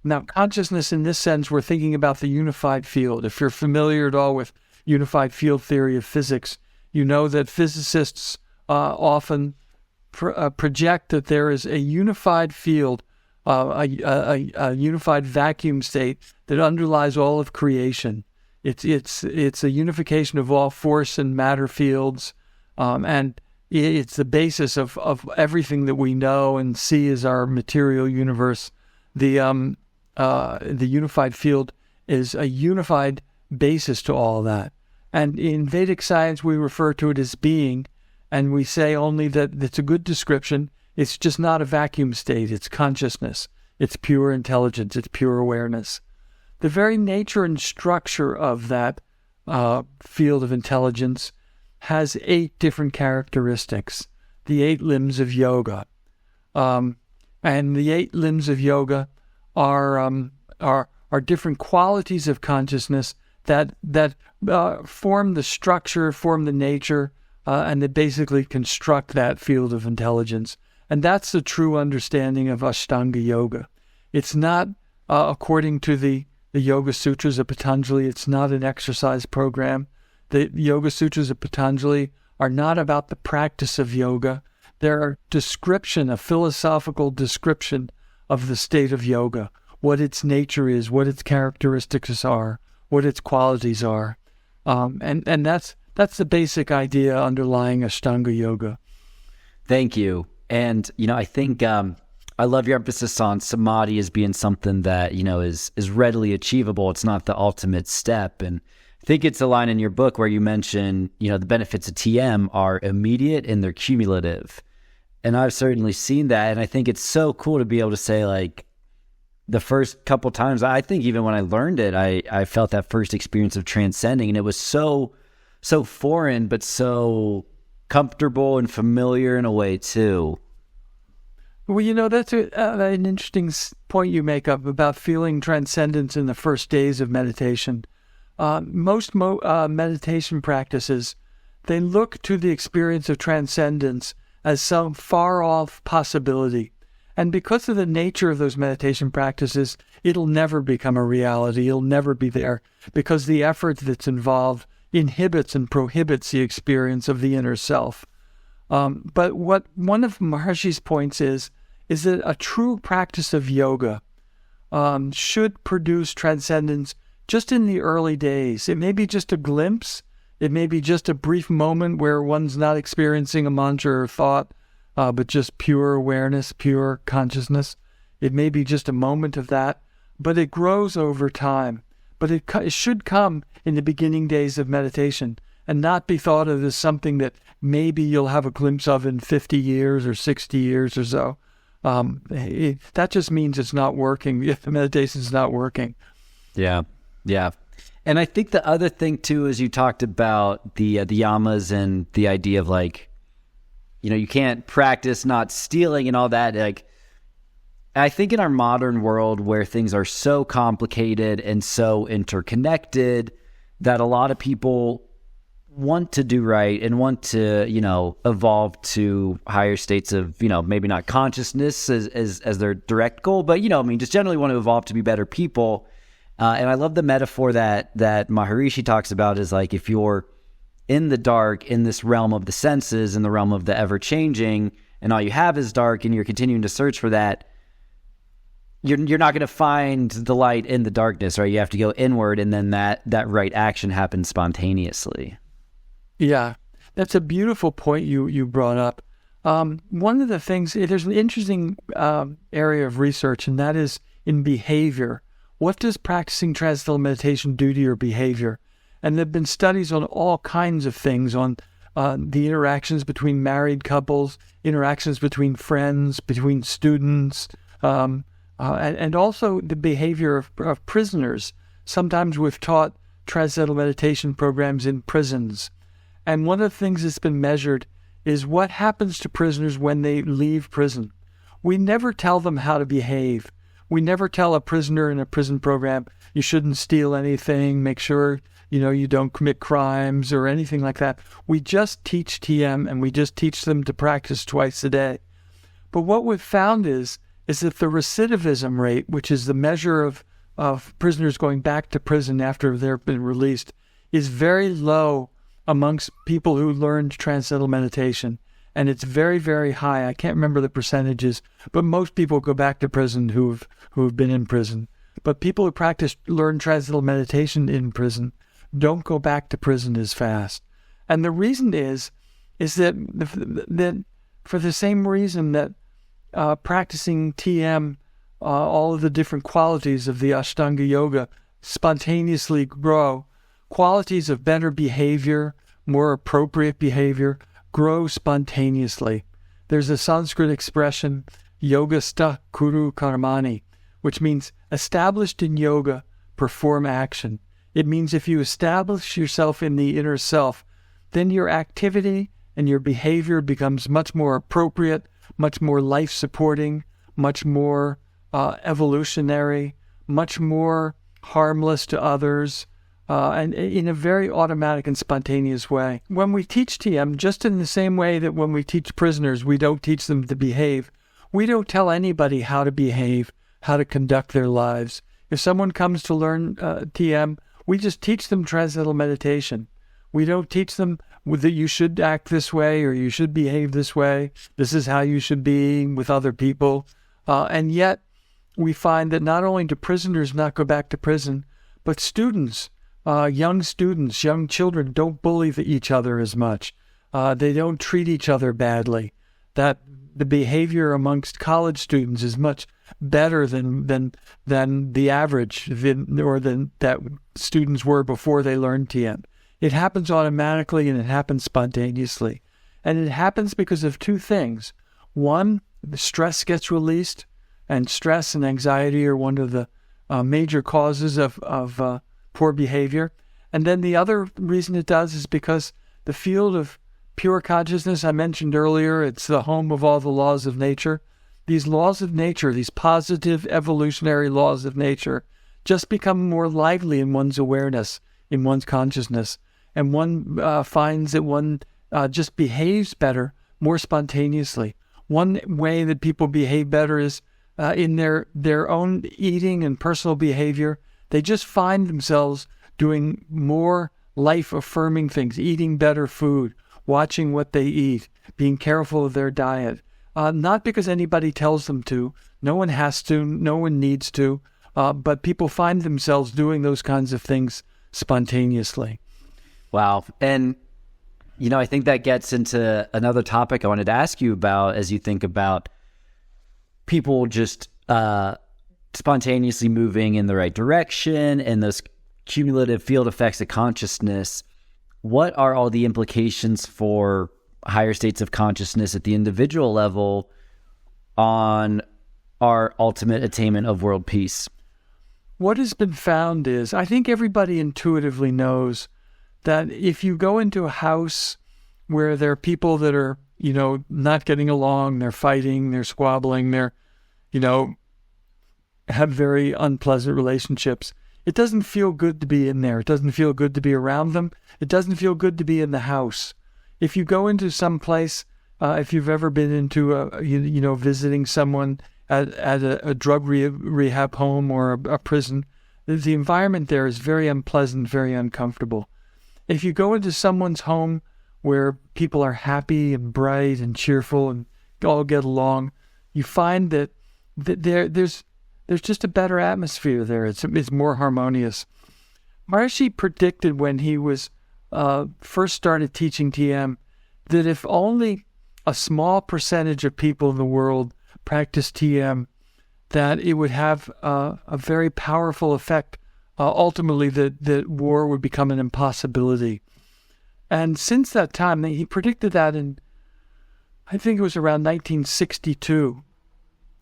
Now, consciousness in this sense, we're thinking about the unified field. If you're familiar at all with unified field theory of physics, you know that physicists often project that there is a unified field, a unified vacuum state that underlies all of creation. It's a unification of all force and matter fields, and it's the basis of everything that we know and see as our material universe. The unified field is a unified basis to all that. And in Vedic science, we refer to it as being, and we say only that it's a good description. It's just not a vacuum state. It's consciousness. It's pure intelligence. It's pure awareness. The very nature and structure of that field of intelligence has 8 different characteristics, the 8 limbs of yoga. And the 8 limbs of yoga are different qualities of consciousness that form the structure, form the nature, and that basically construct that field of intelligence. And that's the true understanding of Ashtanga yoga. It's not, according to the Yoga Sutras of Patanjali, it's not an exercise program. The Yoga Sutras of Patanjali are not about the practice of yoga. They're a philosophical description of the state of yoga, what its nature is, what its characteristics are, what its qualities are. And that's the basic idea underlying Ashtanga yoga. Thank you. And, I think I love your emphasis on samadhi as being something that, is readily achievable. It's not the ultimate step. And I think it's a line in your book where you mention, the benefits of TM are immediate and they're cumulative. And I've certainly seen that. And I think it's so cool to be able to say, like, the first couple times, I think even when I learned it, I felt that first experience of transcending, and it was so foreign, but so comfortable and familiar in a way too. Well, that's an interesting point you make up about feeling transcendence in the first days of meditation. Most meditation practices, they look to the experience of transcendence as some far-off possibility. And because of the nature of those meditation practices, it'll never become a reality. It'll never be there because the effort that's involved inhibits and prohibits the experience of the inner self. But what one of Maharishi's points is that a true practice of yoga should produce transcendence just in the early days. It may be just a glimpse. It may be just a brief moment where one's not experiencing a mantra or thought, but just pure awareness, pure consciousness. It may be just a moment of that, but it grows over time. But it should come in the beginning days of meditation and not be thought of as something that maybe you'll have a glimpse of in 50 years or 60 years or so. That just means it's not working. If the meditation's not working. Yeah. And I think the other thing too is you talked about the yamas and the idea of like, you can't practice not stealing and all that. Like, I think in our modern world where things are so complicated and so interconnected that a lot of people want to do right and want to, evolve to higher states of, maybe not consciousness as their direct goal, but, just generally want to evolve to be better people. And I love the metaphor that Maharishi talks about is like, if you're in the dark, in this realm of the senses, in the realm of the ever-changing, and all you have is dark, and you're continuing to search for that, you're not going to find the light in the darkness, right? You have to go inward, and then that right action happens spontaneously. Yeah, that's a beautiful point you brought up. One of the things, there's an interesting area of research, and that is in behavior. What does practicing transcendental meditation do to your behavior? And there have been studies on all kinds of things, on the interactions between married couples, interactions between friends, between students, and also the behavior of prisoners. Sometimes we've taught transcendental meditation programs in prisons. And one of the things that's been measured is what happens to prisoners when they leave prison. We never tell them how to behave. We never tell a prisoner in a prison program, you shouldn't steal anything, make sure you don't commit crimes or anything like that. We just teach TM, and we just teach them to practice twice a day. But what we've found is that the recidivism rate, which is the measure of prisoners going back to prison after they've been released, is very low amongst people who learned transcendental meditation. And it's very, very high. I can't remember the percentages, but most people go back to prison who've been in prison. But people who learn transcendental meditation in prison don't go back to prison as fast. And the reason is that for the same reason that practicing TM, all of the different qualities of the Ashtanga Yoga spontaneously grow, qualities of better behavior, more appropriate behavior, grow spontaneously. There's a Sanskrit expression, yogastha kuru karmani, which means established in yoga, perform action. It means if you establish yourself in the inner self, then your activity and your behavior becomes much more appropriate, much more life-supporting, much more evolutionary, much more harmless to others, and in a very automatic and spontaneous way. When we teach TM, just in the same way that when we teach prisoners, we don't teach them to behave, we don't tell anybody how to behave, how to conduct their lives. If someone comes to learn TM, we just teach them transcendental meditation. We don't teach them that you should act this way or you should behave this way. This is how you should be with other people. And yet, we find that not only do prisoners not go back to prison, but students, young children don't bully each other as much. They don't treat each other badly. That the behavior amongst college students is much better than the average, or than that students were before they learned TM. It happens automatically and it happens spontaneously. And it happens because of two things. One, the stress gets released, and stress and anxiety are one of the major causes of poor behavior. And then the other reason it does is because the field of pure consciousness I mentioned earlier, it's the home of all the laws of nature. These laws of nature, these positive evolutionary laws of nature, just become more lively in one's awareness, in one's consciousness. And one finds that one just behaves better, more spontaneously. One way that people behave better is in their own eating and personal behavior. They just find themselves doing more life-affirming things, eating better food, watching what they eat, being careful of their diet. Not because anybody tells them to. No one has to. No one needs to. But people find themselves doing those kinds of things spontaneously. Wow. And, I think that gets into another topic I wanted to ask you about as you think about people just spontaneously moving in the right direction and those cumulative field effects of consciousness. What are all the implications for higher states of consciousness at the individual level on our ultimate attainment of world peace? What has been found is, I think everybody intuitively knows that if you go into a house where there are people that are, not getting along, they're fighting, they're squabbling, they're, have very unpleasant relationships, it doesn't feel good to be in there. It doesn't feel good to be around them. It doesn't feel good to be in the house. If you go into some place, if you've ever been into visiting someone at a drug rehab home or a prison, the environment there is very unpleasant, very uncomfortable. if you go into someone's home where people are happy and bright and cheerful and all get along, you find that there's just a better atmosphere there. It's more harmonious. Maharishi predicted when he was first started teaching TM that if only a small percentage of people in the world practiced TM, that it would have a very powerful effect. Ultimately, that war would become an impossibility. And since that time, he predicted that in, I think it was around 1962.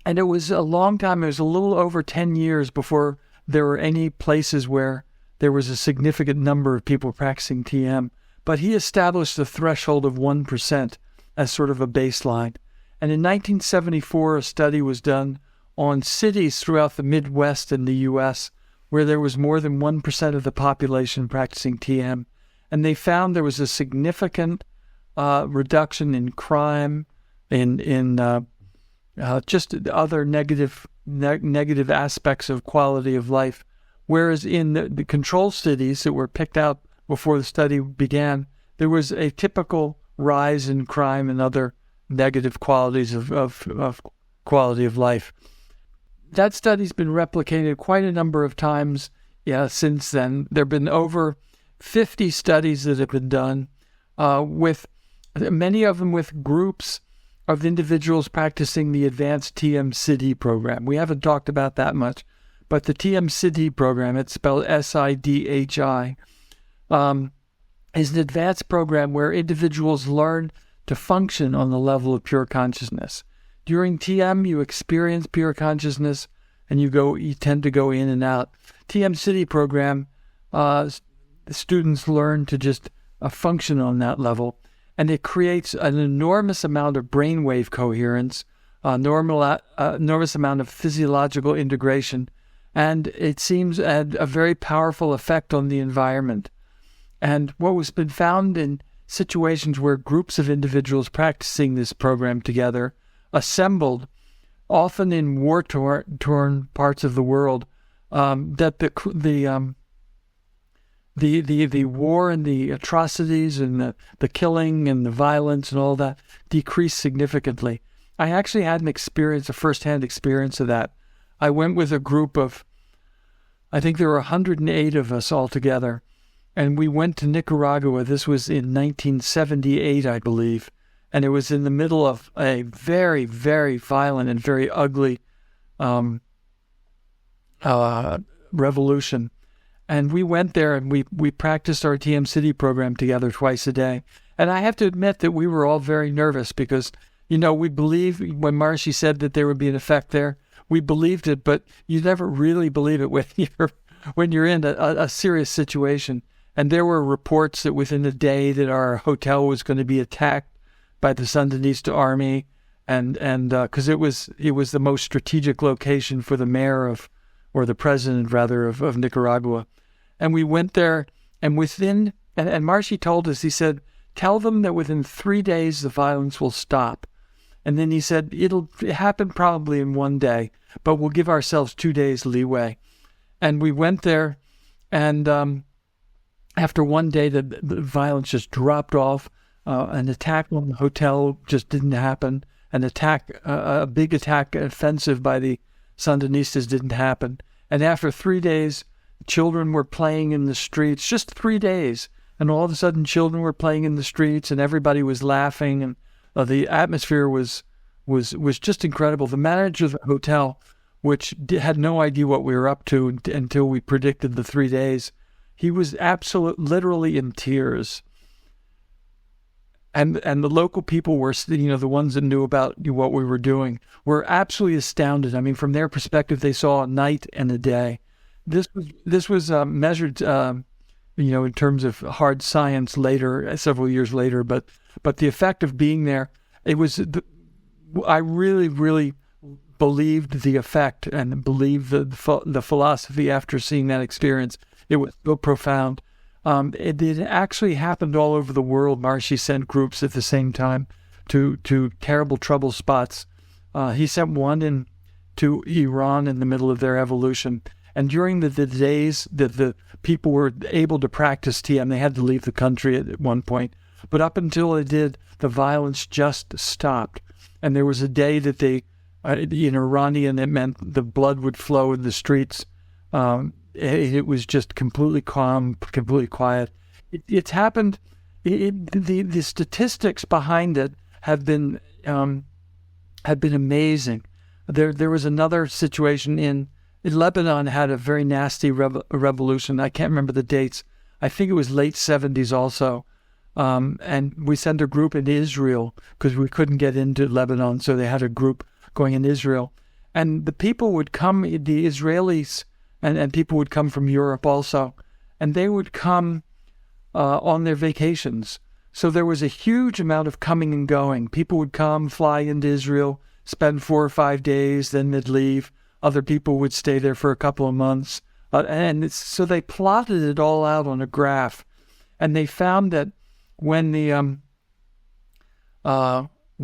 And it was a long time. It was a little over 10 years before there were any places where there was a significant number of people practicing TM. But he established the threshold of 1% as sort of a baseline. And in 1974, a study was done on cities throughout the Midwest in the U.S. where there was more than 1% of the population practicing TM. And they found there was a significant reduction in crime, in just other negative aspects of quality of life. Whereas in the control cities that were picked out before the study began, there was a typical rise in crime and other negative qualities of quality of life. That study's been replicated quite a number of times since then. There have been over 50 studies that have been done, with many of them with groups of individuals practicing the advanced TM-SIDI program. We haven't talked about that much, but the TM-SIDI program, it's spelled SIDHI, is an advanced program where individuals learn to function on the level of pure consciousness. During TM, you experience pure consciousness, and you tend to go in and out. TM-SIDI program, students learn to just function on that level, and it creates an enormous amount of brainwave coherence, enormous amount of physiological integration, and it seems a very powerful effect on the environment. And what was been found in situations where groups of individuals practicing this program together assembled, often in war-torn parts of the world, that the war and the atrocities and the killing and the violence and all that decreased significantly. I actually had a first-hand experience of that. I went with a group of, I think there were 108 of us all together, and we went to Nicaragua. This was in 1978, I believe, and it was in the middle of a very, very violent and very ugly revolution. And we went there and we practiced our TM-SIDI program together twice a day. And I have to admit that we were all very nervous because, we believe when Maharishi said that there would be an effect there, we believed it, but you never really believe it when you're in a serious situation. And there were reports that within a day that our hotel was going to be attacked by the Sandinista army, and because it was the most strategic location for the mayor or the president rather of Nicaragua. And we went there, and and Maharishi told us, he said, tell them that within 3 days the violence will stop. And then he said, it'll happen probably in 1 day, but we'll give ourselves 2 days leeway. And we went there, and after 1 day, the violence just dropped off. An attack on the hotel just didn't happen. A big attack, offensive by the Sandinistas didn't happen. And after 3 days, children were playing in the streets, just 3 days. And all of a sudden, children were playing in the streets, and everybody was laughing, and the atmosphere was just incredible. The manager of the hotel, which had no idea what we were up to until we predicted the 3 days, he was literally in tears. And the local people were, the ones that knew about what we were doing, were absolutely astounded. I mean, from their perspective, they saw a night and a day. This was measured, in terms of hard science later, several years later. But the effect of being there, I really, really believed the effect and believed the philosophy after seeing that experience. It was so profound. It actually happened all over the world. Maharishi sent groups at the same time to terrible trouble spots. He sent one to Iran in the middle of their evolution, And during the days that the people were able to practice TM, they had to leave the country at one point. But up until they did, the violence just stopped. And there was a day that they, in Iranian, it meant the blood would flow in the streets. It was just completely calm, completely quiet. It's happened. The statistics behind it have been amazing. There was another situation in Lebanon had a very nasty revolution. I can't remember the dates. I think it was late 70s also. And we sent a group in Israel because we couldn't get into Lebanon, so they had a group going in Israel. And the people would come, the Israelis, and people would come from Europe also, and they would come on their vacations. So there was a huge amount of coming and going. People would come, fly into Israel, spend 4 or 5 days, then they'd leave. Other people would stay there for a couple of months. So they plotted it all out on a graph. And they found that when the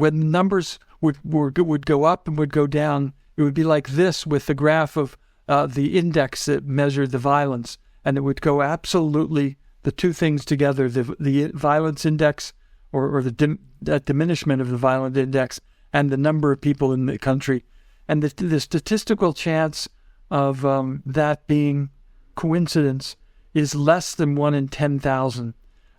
numbers would go up and would go down, it would be like this with the graph of the index that measured the violence. And it would go absolutely the two things together, the violence index or the diminishment of the violent index and the number of people in the country. And the statistical chance of that being coincidence is less than 1 in 10,000.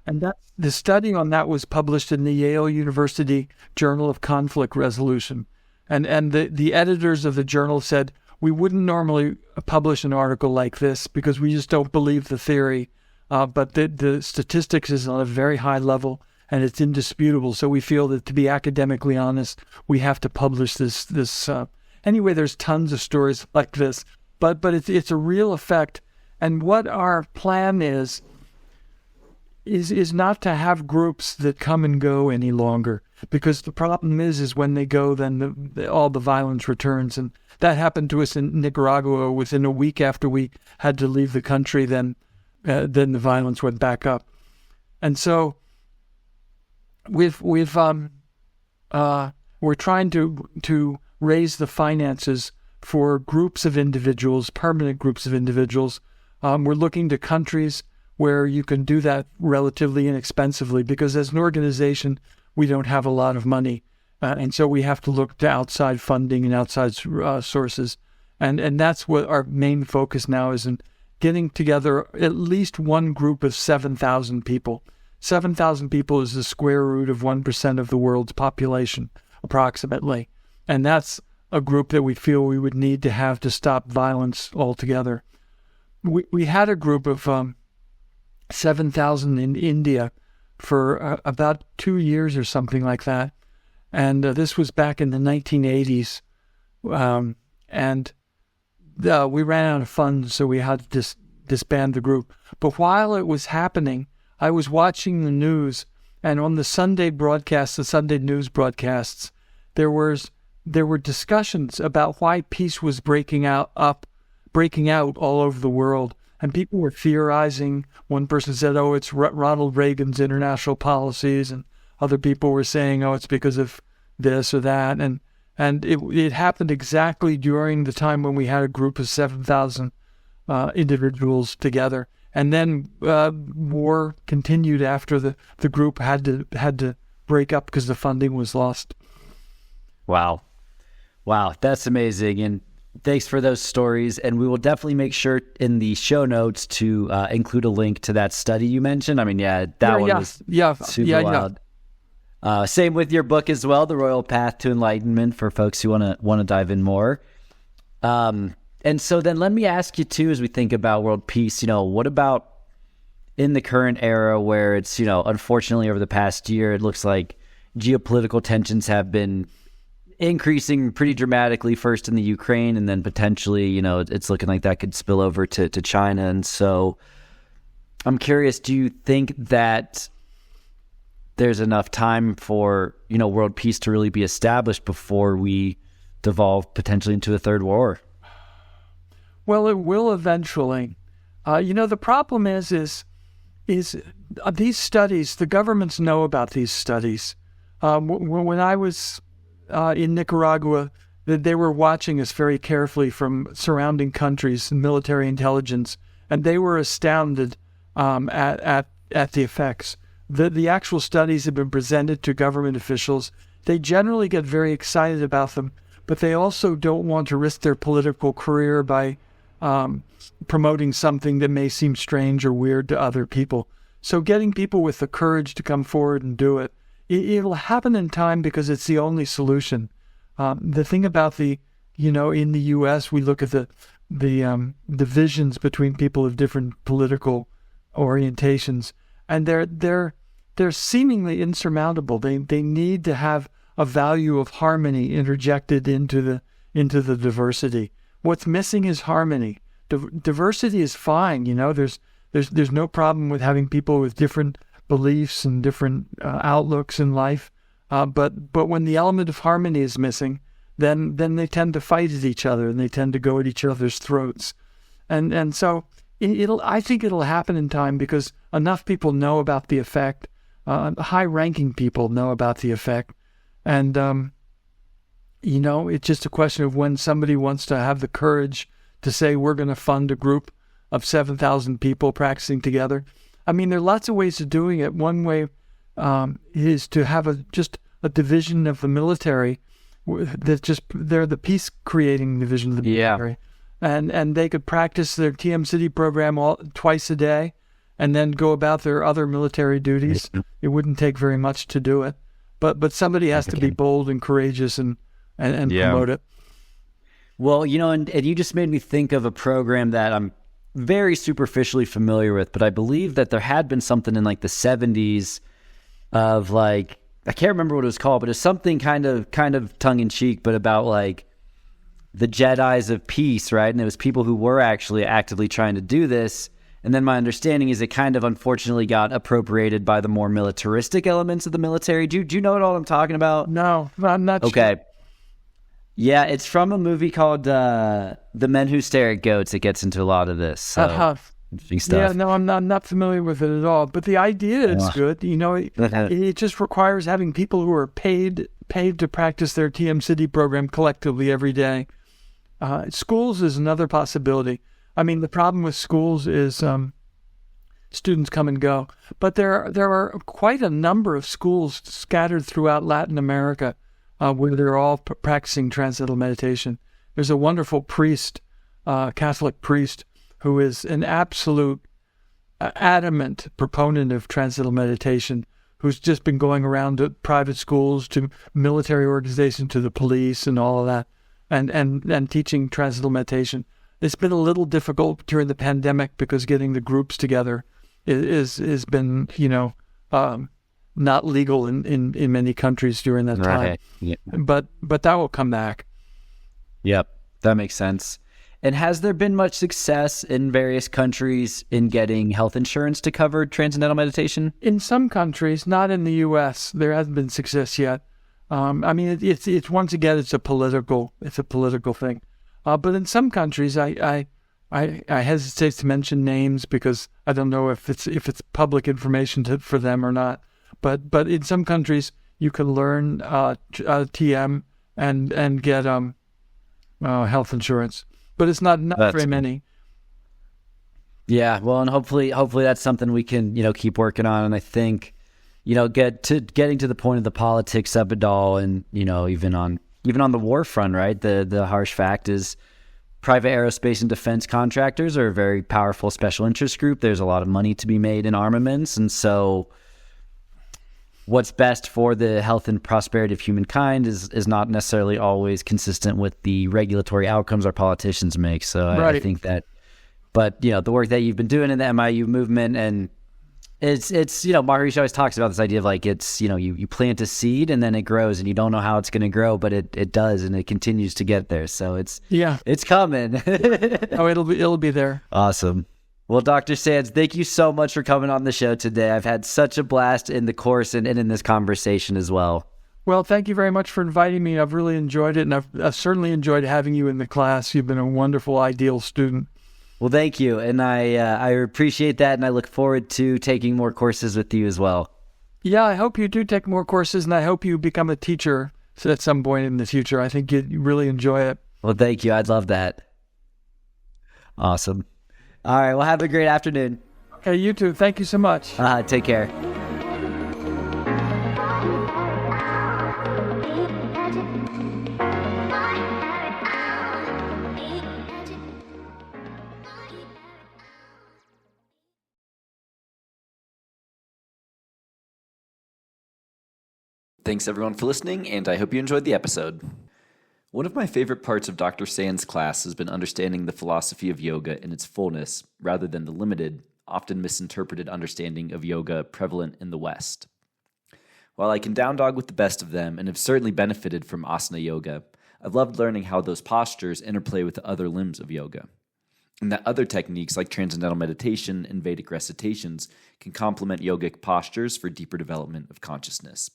And the study on that was published in the Yale University Journal of Conflict Resolution. And the editors of the journal said, we wouldn't normally publish an article like this because we just don't believe the theory. But the statistics is on a very high level and it's indisputable. So we feel that to be academically honest, we have to publish this. Anyway, there's tons of stories like this, but it's a real effect. And what our plan is not to have groups that come and go any longer, because the problem is when they go, then all the violence returns. And that happened to us in Nicaragua. Within a week after we had to leave the country, then the violence went back up. And so we're trying to raise the finances for groups of individuals, permanent groups of individuals. We're looking to countries where you can do that relatively inexpensively, because as an organization, we don't have a lot of money. And so we have to look to outside funding and outside sources. And that's what our main focus now is, in getting together at least one group of 7,000 people. 7,000 people is the square root of 1% of the world's population, approximately. And that's a group that we feel we would need to have to stop violence altogether. We had a group of 7,000 in India for about 2 years or something like that. And this was back in the 1980s. And we ran out of funds, so we had to disband the group. But while it was happening, I was watching the news, and on the Sunday broadcasts, the Sunday news broadcasts, there were discussions about why peace was breaking out all over the world. And people were theorizing. One person said, oh, it's Ronald Reagan's international policies. And other people were saying, oh, it's because of this or that. And it happened exactly during the time when we had a group of 7,000 individuals together. And then war continued after the group had to break up because the funding was lost. Wow, that's amazing. And thanks for those stories. And we will definitely make sure in the show notes to include a link to that study you mentioned. I mean, that one was super wild. Same with your book as well, The Royal Path to Enlightenment, for folks who want to dive in more. And so then let me ask you too, as we think about world peace, what about in the current era where it's, unfortunately over the past year, it looks like geopolitical tensions have been increasing pretty dramatically, first in the Ukraine, and then potentially, it's looking like that could spill over to China. And so I'm curious, do you think that there's enough time for, world peace to really be established before we devolve potentially into a third war? Well, it will eventually. The problem is these studies, the governments know about these studies. When I was in Nicaragua, that they were watching us very carefully from surrounding countries and military intelligence, and they were astounded at the effects. The actual studies have been presented to government officials. They generally get very excited about them, but they also don't want to risk their political career by promoting something that may seem strange or weird to other people. So getting people with the courage to come forward and do it, it'll happen in time because it's the only solution. The thing about in the U.S., we look at the divisions between people of different political orientations, and they're seemingly insurmountable. They need to have a value of harmony interjected into the diversity. What's missing is harmony. Diversity is fine. There's no problem with having people with different beliefs and different outlooks in life. But when the element of harmony is missing, then they tend to fight at each other and they tend to go at each other's throats. And so I think it'll happen in time because enough people know about the effect. High-ranking people know about the effect. And, it's just a question of when somebody wants to have the courage to say, we're going to fund a group of 7,000 people practicing together. I mean, there are lots of ways of doing it. One way is to have just a division of the military they're the peace-creating division of the military. And they could practice their TM-City program twice a day and then go about their other military duties. It wouldn't take very much to do it. But somebody has to be bold and courageous and promote it. Well, and you just made me think of a program that I'm very superficially familiar with, but I believe that there had been something in like the 70s of like, I can't remember what it was called, but it's something kind of tongue in cheek, but about like the Jedis of peace, right? And it was people who were actually actively trying to do this. And then my understanding is it kind of unfortunately got appropriated by the more militaristic elements of the military. Do you know what all I'm talking about? No, I'm not sure. Okay. Yeah, it's from a movie called The Men Who Stare at Goats. It gets into a lot of this. So interesting stuff. Yeah, no, I'm not familiar with it at all. But the idea is good. It just requires having people who are paid to practice their TM-City program collectively every day. Schools is another possibility. I mean, the problem with schools is students come and go. But there are quite a number of schools scattered throughout Latin America where they're all practicing transcendental meditation. There's a wonderful priest, Catholic priest, who is an absolute adamant proponent of transcendental meditation, who's just been going around to private schools, to military organizations, to the police and all of that, and teaching transcendental meditation. It's been a little difficult during the pandemic because getting the groups together has been, not legal in many countries during that time. Right. Yeah. But that will come back. Yep, that makes sense. And has there been much success in various countries in getting health insurance to cover transcendental meditation? In some countries, not in the U.S., there hasn't been success yet. I mean, it's once again, it's a political thing. But in some countries, I hesitate to mention names because I don't know if it's public information for them or not. But in some countries, you can learn TM and get health insurance. But it's not very many. Yeah, well, and hopefully that's something we can keep working on. And I think getting to the point of the politics of it all, and even on the war front, right? The harsh fact is private aerospace and defense contractors are a very powerful special interest group. There's a lot of money to be made in armaments, and so what's best for the health and prosperity of humankind is not necessarily always consistent with the regulatory outcomes our politicians make. So right. I think that, but the work that you've been doing in the MIU movement, and it's Maharishi always talks about this idea of like it's you plant a seed and then it grows and you don't know how it's going to grow, but it does, and it continues to get there. So it's coming. Oh, it'll be there. Awesome. Well, Dr. Sands, thank you so much for coming on the show today. I've had such a blast in the course and in this conversation as well. Well, thank you very much for inviting me. I've really enjoyed it, and I've certainly enjoyed having you in the class. You've been a wonderful, ideal student. Well, thank you, and I appreciate that, and I look forward to taking more courses with you as well. Yeah, I hope you do take more courses, and I hope you become a teacher at some point in the future. I think you really enjoy it. Well, thank you. I'd love that. Awesome. All right. Well, have a great afternoon. Okay, you too. Thank you so much. Take care. Thanks everyone for listening, and I hope you enjoyed the episode. One of my favorite parts of Dr. Sand's class has been understanding the philosophy of yoga in its fullness, rather than the limited, often misinterpreted understanding of yoga prevalent in the West. While I can down dog with the best of them and have certainly benefited from asana yoga, I've loved learning how those postures interplay with the other limbs of yoga, and that other techniques like transcendental meditation and Vedic recitations can complement yogic postures for deeper development of consciousness.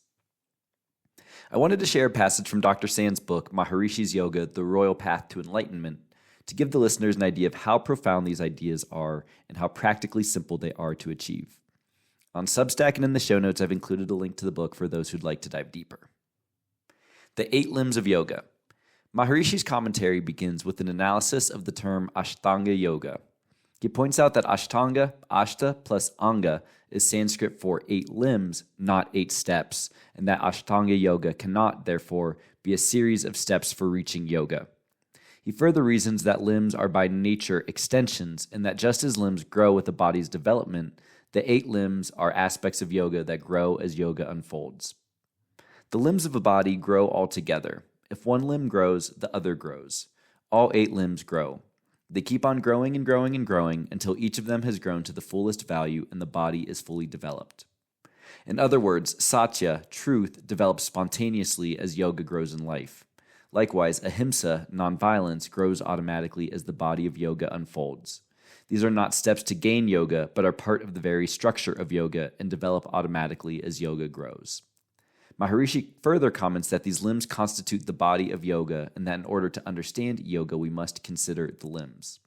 I wanted to share a passage from Dr. Sand's book, Maharishi's Yoga, The Royal Path to Enlightenment, to give the listeners an idea of how profound these ideas are and how practically simple they are to achieve. On Substack and in the show notes, I've included a link to the book for those who'd like to dive deeper. The 8 Limbs of Yoga. Maharishi's commentary begins with an analysis of the term Ashtanga Yoga. He points out that Ashtanga, Ashta plus Anga, is Sanskrit for 8 limbs, not 8 steps, and that Ashtanga Yoga cannot, therefore, be a series of steps for reaching yoga. He further reasons that limbs are by nature extensions, and that just as limbs grow with the body's development, the 8 limbs are aspects of yoga that grow as yoga unfolds. The limbs of a body grow all together. If one limb grows, the other grows. All 8 limbs grow. They keep on growing and growing and growing until each of them has grown to the fullest value and the body is fully developed. In other words, satya, truth, develops spontaneously as yoga grows in life. Likewise, ahimsa, nonviolence, grows automatically as the body of yoga unfolds. These are not steps to gain yoga, but are part of the very structure of yoga and develop automatically as yoga grows. Maharishi further comments that these limbs constitute the body of yoga, and that in order to understand yoga, we must consider the limbs.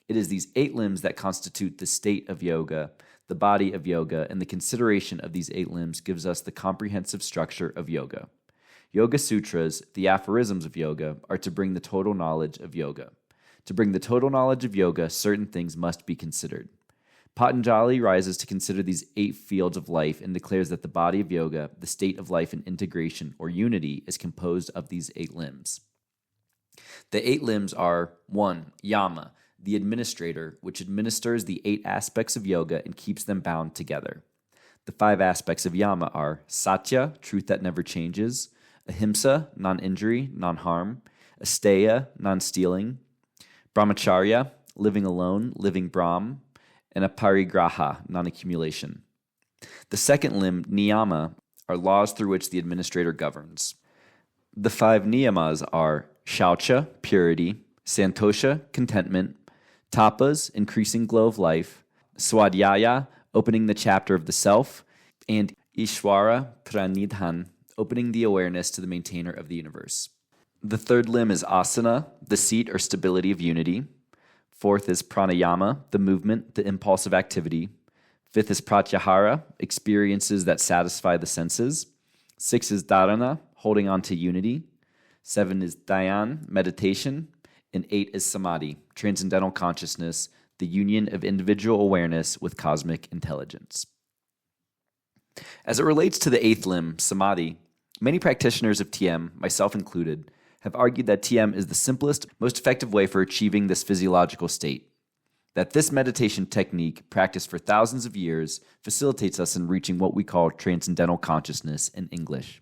It is these 8 limbs that constitute the state of yoga, the body of yoga, and the consideration of these 8 limbs gives us the comprehensive structure of yoga. Yoga Sutras, the aphorisms of yoga, are to bring the total knowledge of yoga. To bring the total knowledge of yoga, certain things must be considered. Patanjali rises to consider these 8 fields of life and declares that the body of yoga, the state of life in integration or unity, is composed of these 8 limbs. The 8 limbs are 1. Yama, the administrator, which administers the 8 aspects of yoga and keeps them bound together. The 5 aspects of yama are satya, truth that never changes, ahimsa, non-injury, non-harm, asteya, non-stealing, brahmacharya, living alone, living Brahm, and aparigraha, non-accumulation. The second limb, niyama, are laws through which the administrator governs. The 5 niyamas are shaucha, purity, santosha, contentment, tapas, increasing glow of life, swadhyaya, opening the chapter of the self, and ishwara pranidhan, opening the awareness to the maintainer of the universe. The third limb is asana, the seat or stability of unity. 4th is pranayama, the movement, the impulse of activity. 5th is pratyahara, experiences that satisfy the senses. 6 is dharana, holding on to unity. 7 is dhyan, meditation. And 8 is samadhi, transcendental consciousness, the union of individual awareness with cosmic intelligence. As it relates to the 8th limb, samadhi, many practitioners of TM, myself included, have argued that TM is the simplest, most effective way for achieving this physiological state. That this meditation technique, practiced for thousands of years, facilitates us in reaching what we call transcendental consciousness in English.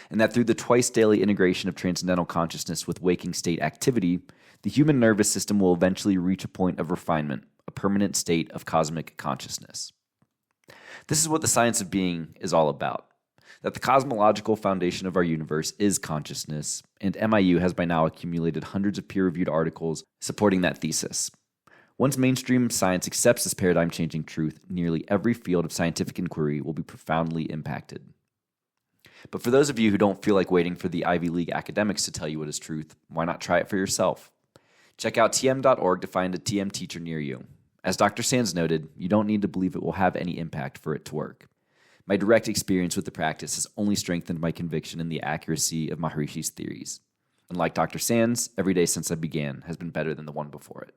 And that through the twice-daily integration of transcendental consciousness with waking state activity, the human nervous system will eventually reach a point of refinement, a permanent state of cosmic consciousness. This is what the science of being is all about. That the cosmological foundation of our universe is consciousness, and MIU has by now accumulated hundreds of peer-reviewed articles supporting that thesis. Once mainstream science accepts this paradigm-changing truth, nearly every field of scientific inquiry will be profoundly impacted. But for those of you who don't feel like waiting for the Ivy League academics to tell you what is truth, why not try it for yourself? Check out tm.org to find a TM teacher near you. As Dr. Sands noted, you don't need to believe it will have any impact for it to work. My direct experience with the practice has only strengthened my conviction in the accuracy of Maharishi's theories. And like Dr. Sands, every day since I began has been better than the one before it.